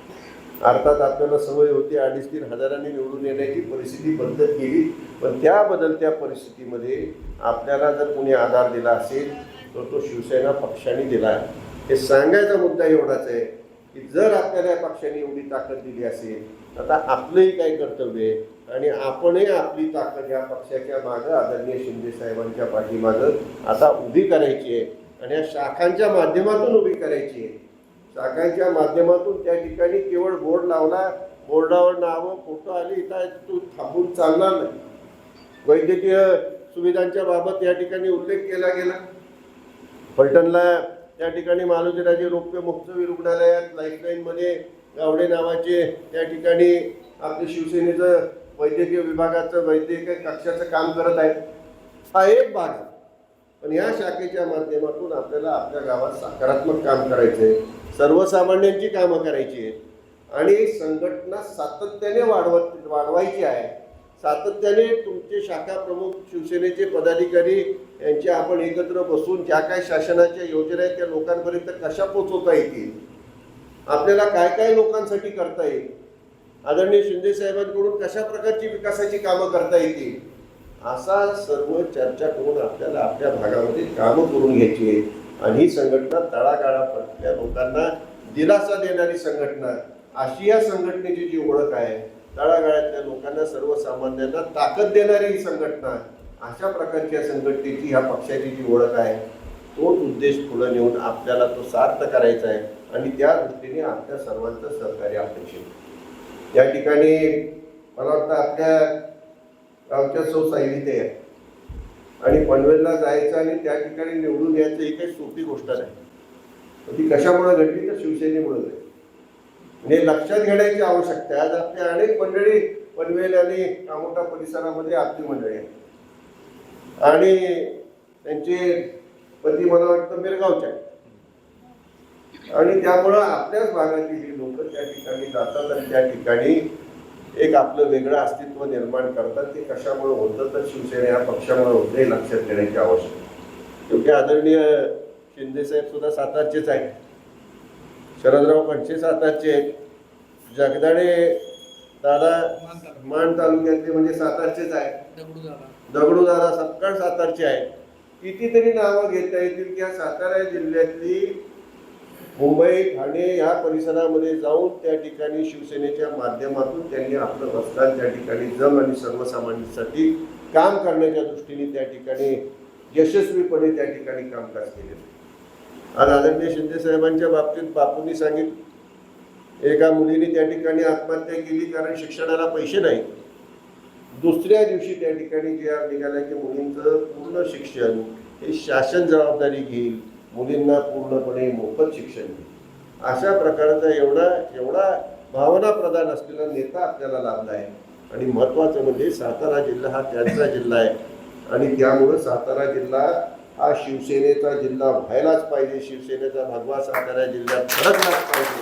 अर्थात आपल्याला सवय होती 2,500-3,000 हजारांनी निवडून येण्याची, परिस्थिती बदलत गेली. पण त्या बदलत्या परिस्थितीमध्ये आपल्याला जर कोणी आधार दिला असेल तर तो शिवसेना पक्षाने दिला. हे सांगायचा मुद्दा एवढाच आहे की जर आपल्याला या पक्षाने एवढी ताकद दिली असेल आता आपलंही काय कर्तव्य आहे आणि आपणही आपली ताकद या पक्षाच्या मागं, आदरणीय शिंदे साहेबांच्या पाठीमागं आता उभी करायची आहे. आणि या शाखांच्या माध्यमातून उभी करायची आहे. शाखांच्या माध्यमातून त्या ठिकाणी केवळ बोर्ड लावला, बोर्डावर नावं, फोटो आले, इथं तू थांबून चालणार नाही. वैद्यकीय सुविधांच्या बाबत या ठिकाणी उल्लेख केला गेला. फलटणला त्या ठिकाणी मालोजीराजे रोपवे मुक्तवी रुग्णालयात लाईफलाईनमध्ये गावडे नावाचे त्या ठिकाणी आपल्या शिवसेनेचं वैद्यकीय विभागाचं वैद्यकीय कक्षाचं काम करत आहेत. हा एक भाग आहे. पण या शाखेच्या माध्यमातून आपल्याला आपल्या गावात सकारात्मक काम करायचं आहे, सर्वसामान्यांची कामं करायची आहेत आणि संघटना सातत्याने वाढवायची आहे. सातत्याने तुमचे शाखा प्रमुख, शिवसेनेचे पदाधिकारी यांचे आपण एकत्र बसून ज्या काय शासनाच्या योजना आहेत त्या लोकांपर्यंत कशा पोहोचवता येतील, आपल्याला काय काय लोकांसाठी करता येईल, आदरणीय शिंदे साहेबांकडून कशा प्रकारची विकासाची कामं करता येतील, असा सर्व चर्चा करून आपल्याला आपल्या भागामध्ये कामं करून घ्यायची आहे. आणि ही संघटना तळागाळापर्यंतल्या लोकांना दिलासा देणारी संघटना, अशी या संघटनेची जी ओळख आहे, तळागाळातल्या लोकांना, सर्वसामान्यांना ताकद देणारी ही संघटना, अशा प्रकारच्या संघटनेची, ह्या पक्षाची जी ओळख आहे, तोच उद्देश पुढे नेऊन आपल्याला तो सार्थ करायचा आहे. आणि त्या दृष्टीने आपल्या सर्वांचं सहकार्य अपेक्षित. या ठिकाणी मला वाटतं आपल्या गावच्या सौ साहित्य आहे आणि पनवेलला जायचं आणि त्या ठिकाणी निवडून यायचं ही काही सोपी गोष्ट नाही. ती कशामुळे घडली तर शिवसेनेमुळे घडली. म्हणजे लक्षात घेण्याची आवश्यकता आहे. आज आपल्या अनेक मंडळी पनवेल आणि कामोठा परिसरामध्ये आपली मंडळी आहे आणि त्यांचे पती मला वाटतं बेळगावचे आहे आणि त्यामुळं आपल्याच भागातील ही लोक त्या ठिकाणी जातात आणि त्या ठिकाणी एक आपलं वेगळं अस्तित्व निर्माण करतात. ते कशामुळे होतं तर शिवसेना या पक्षामुळे होतं, हे लक्षात घेण्याची आवश्यकता. शेवटी आदरणीय शिंदे साहेब सुद्धा सातारचेच आहेत, शरदराव खडसे सातारचे आहेत, जगदाळे दादा मान तालुक्यातले म्हणजे सातारचेच आहेत, दगडूदादा सपकाळ सातारचे आहेत. कितीतरी नावं घेता येतील की या सातारा जिल्ह्यातली मुंबई, ठाणे या परिसरामध्ये जाऊन त्या ठिकाणी शिवसेनेच्या माध्यमातून त्यांनी आपलं बस्तान त्या ठिकाणी जम आणि सर्वसामान्यांसाठी काम करण्याच्या दृष्टीने त्या ठिकाणी यशस्वीपणे त्या ठिकाणी कामकाज केले. आज आदरणीय शिंदे साहेबांच्या बाबतीत बापूंनी सांगितलं, एका मुलीने त्या ठिकाणी आत्महत्या केली कारण शिक्षणाला पैसे नाही. दुसऱ्या दिवशी त्या ठिकाणी जे निघालं की मुलींचं पूर्ण शिक्षण हे शासन जबाबदारी घेईल, मुलींना पूर्णपणे मोफत शिक्षण देईल. अशा प्रकारचा एवढा भावना प्रधान असलेला नेता आपल्याला लाभला आहे. आणि महत्त्वाचं म्हणजे सातारा जिल्हा हा त्यांचा जिल्हा आहे आणि त्यामुळं सातारा जिल्हा हा शिवसेनेचा जिल्हा व्हायलाच पाहिजे, शिवसेनेचा भगवा सातारा जिल्ह्यात फरकलाच पाहिजे,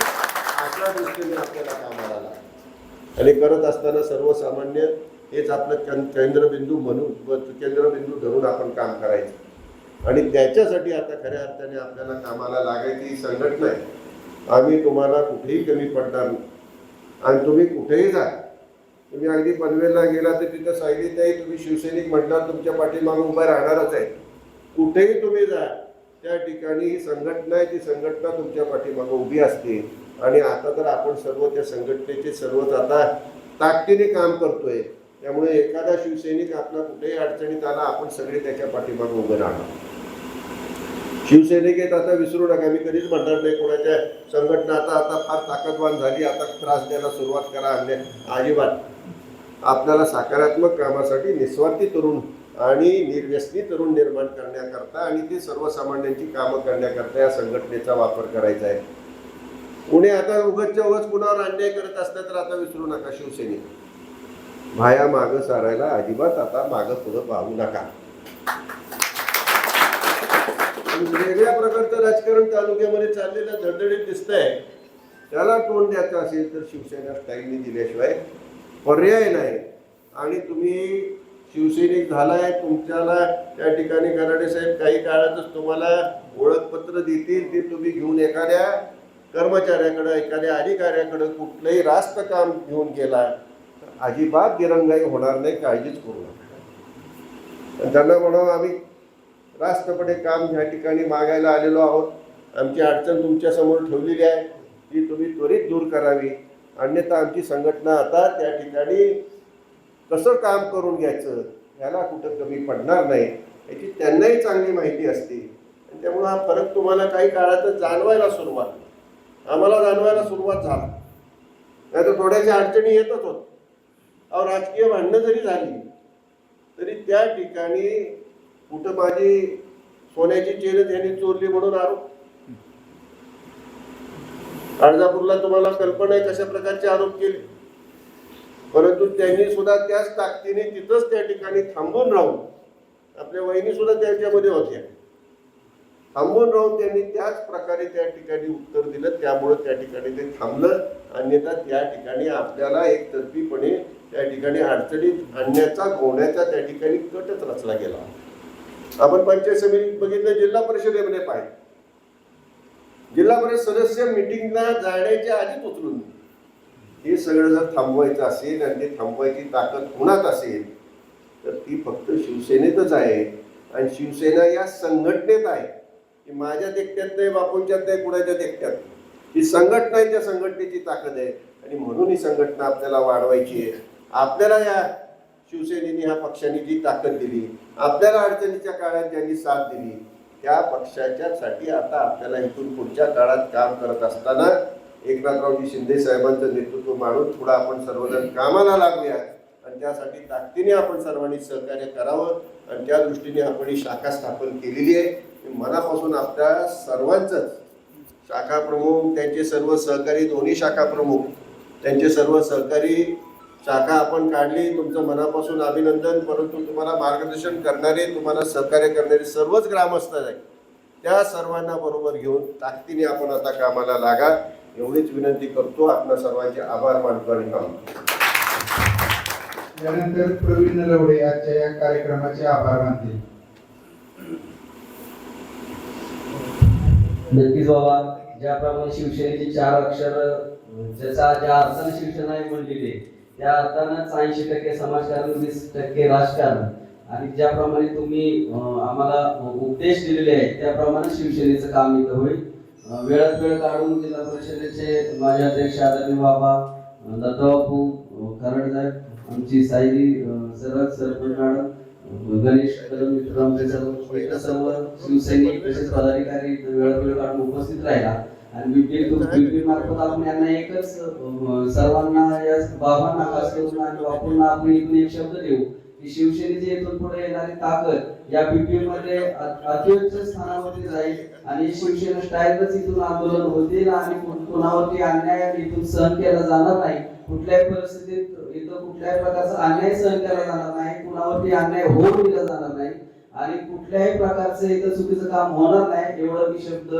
अशा दृष्टीने आपल्याला कामाला लागतं. आणि करत असताना सर्वसामान्य हेच आपलं केंद्रबिंदू धरून आपण काम करायचं. आणि त्याच्यासाठी आता खऱ्या अर्थाने आपल्याला कामाला लागायची ही संघटना आहे. आम्ही तुम्हाला कुठेही कमी पडणार नाही आणि तुम्ही कुठेही जा, तुम्ही अगदी पनवेलला गेला तर तिथं सायलीताई तुम्ही शिवसैनिक म्हटल्यावर तुमच्या पाठीमागे उभा राहणारच आहे. कुठेही तुम्ही जा त्या ठिकाणी ही संघटना आहे, ती संघटना तुमच्या पाठीमागे उभी असते. आणि आता तर आपण सर्व त्या संघटनेचे सर्वच आता ताकदीने काम करतोय. त्यामुळे एखादा शिवसैनिक आपला कुठेही अडचणीत आला आपण सगळे त्याच्या पाठीमागे उभे राहणार. शिवसैनिक आता विसरू नका. मी कधीच म्हणणार नाही कोणाच्या संघटना आता फार ताकदवान झाली, आता त्रास द्यायला सुरुवात करा. अजिबात. आपल्याला सकारात्मक कामासाठी निस्वार्थी तरुण आणि निर्व्यसनी तरुण निर्माण करण्याकरता आणि ते सर्वसामान्यांची कामं करण्याकरता या संघटनेचा वापर करायचा आहे. कोणी आता उगाचच्या उगाच कुणावर अन्याय करत असलं तर आता विसरू नका शिवसैनिक. भाया मागं सारायला अजिबात आता मागं पुढं पाहू नका. वेगळ्या प्रकारचं राजकारण तालुक्यामध्ये चाललेलं धडधडीत दिसतंय. त्याला तोंड द्यायचं असेल तर शिवसेना स्टाईलने दिल्याशिवाय पर्याय नाही. आणि तुम्ही शिवसैनिक झालाय, तुमच्याला त्या ठिकाणी गराडे साहेब काही काळातच तुम्हाला ओळखपत्र देतील. ते तुम्ही घेऊन एखाद्या कर्मचाऱ्याकडं एखाद्या अधिकाऱ्याकडं कुठलंही रास्त काम घेऊन गेला तर अजिबात दिरंगाई होणार नाही. काळजीच करू नका. त्यांना म्हणावं आम्ही रास्तपणे काम ह्या ठिकाणी मागायला आलेलो आहोत. आमची अडचण तुमच्यासमोर ठेवलेली आहे, ती तुम्ही त्वरित दूर करावी. अन्यथा आमची संघटना आता त्या ठिकाणी कसं काम करून घ्यायचं ह्याला कुठं कमी पडणार नाही याची त्यांनाही चांगली माहिती असते. आणि त्यामुळे हा फरक तुम्हाला काही काळातच जाणवायला सुरुवात, आम्हाला जाणवायला सुरुवात झाला. नाही तर थोड्याशा अडचणी येतच होत. अहो राजकीय भांडणं जरी झाली तरी त्या ठिकाणी कुठं माझी सोन्याची चेन त्यांनी चोरली म्हणून आरोप. अर्जापूरला तुम्हाला कल्पना आहे कशा प्रकारचे आरोप केले. परंतु त्यांनी सुद्धा त्याच ताकदीने तिथंच त्या ठिकाणी थांबून राहून, आपल्या वहिनी सुद्धा त्यांच्यामध्ये होत्या, थांबून राहून त्यांनी त्याच प्रकारे त्या ठिकाणी उत्तर दिलं. त्यामुळे त्या ठिकाणी ते थांबलं. अन्यथा त्या ठिकाणी आपल्याला एकतर्फीपणे त्या ठिकाणी अडचणीत आणण्याचा गोवण्याचा त्या ठिकाणी कटच रचला गेला. आपण पंचायत समितीत बघितलं, जिल्हा परिषदेमध्ये पाहिजे, जिल्हा परिषद सदस्य मिटिंगला जाण्याच्या आधीच उचलून हे सगळं जर थांबवायचं असेल आणि ते थांबवायची ताकद कुणात असेल तर ती फक्त शिवसेनेतच आहे. आणि शिवसेना या संघटनेत आहे. की माझ्या देखत्यात नाही, बापूंच्यात नाही, कुणाच्या देखत्यात. ही संघटना आहे, त्या संघटनेची ताकद आहे. आणि म्हणून ही संघटना आपल्याला वाढवायची आहे. आपल्याला या शिवसेनेने ह्या पक्षाने जी ताकद दिली, आपल्याला अडचणीच्या काळात ज्यांनी साथ दिली, त्या पक्षाच्यासाठी आता आपल्याला इथून पुढच्या काळात काम करत असताना एकनाथरावजी शिंदे साहेबांचं नेतृत्व मानून थोडं आपण सर्वजण कामाला लागूया. आणि त्यासाठी ताकदीने आपण सर्वांनी सहकार्य करावं. आणि त्या दृष्टीने आपण ही शाखा स्थापन केलेली आहे. मनापासून आपल्या सर्वांचंच शाखा प्रमुख, त्यांचे सर्व सहकारी, दोन्ही शाखा प्रमुख, त्यांचे सर्व सहकारी शाखा आपण काढली. तुमचं मनापासून अभिनंदन. परंतु तुम्हाला मार्गदर्शन करणारे, तुम्हाला सहकार्य करणारे सर्वच ग्रामस्थ आहेत, त्या सर्वांना बरोबर घेऊन ताकदीने आपण आता कामाला लागा एवढीच विनंती करतो. आपल्या सर्वांचे आभार मानतो आणि थांबतो. त्यानंतर प्रवीण नलवडे आजच्या या कार्यक्रमाचे आभार मानतील. नक्कीच बाबा, ज्याप्रमाणे शिवसेनेचे 4 अक्षर ज्या अर्थाने शिवसेना म्हणलेली आहे, त्या अर्थानंच 80% समाजकारण, 20% राजकारण. आणि ज्याप्रमाणे तुम्ही आम्हाला उपदेश दिलेले आहेत त्याप्रमाणे शिवसेनेचं काम इथं होईल. वेळात वेळ काढून जिल्हा परिषदेचे माझे अध्यक्ष आदरणीय बाबा दत्तबापू खरडसाहेब, आमची सायली सरपंच मॅडम, गणेश कदम मित्र, आमचे सर्व शिवसैनिक तसेच पदाधिकारी वेळात वेळ काढून उपस्थित राहिला. आणि बीपी मार्फत आपण यांना एकच सर्वांना या बाबांना खास करून आणि बापूंना आपण इथून एक शब्द देऊ की शिवसेनेची इथून पुढे येणारी ताकद या बीपी मध्ये अत्युच्च स्थानावरती जाईल. आणि शिवसेना स्टाईलच इथून आंदोलन होतील आणि कोणावरती अन्याय इथून सहन केला जाणार नाही. कुठल्याही परिस्थितीत इथं कुठल्याही प्रकारचा अन्याय सहन केला जाणार नाही, कुणावरती अन्याय होऊ दिला जाणार नाही आणि कुठल्याही प्रकारचं इथं चुकीचं काम होणार नाही. एवढं मी शब्द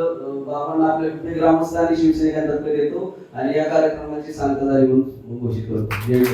बाबांना आपल्या ग्रामस्थ आणि शिवसैनिकांतर्फे देतो आणि या कार्यक्रमाची सांगता झाली म्हणून घोषित करतो. जय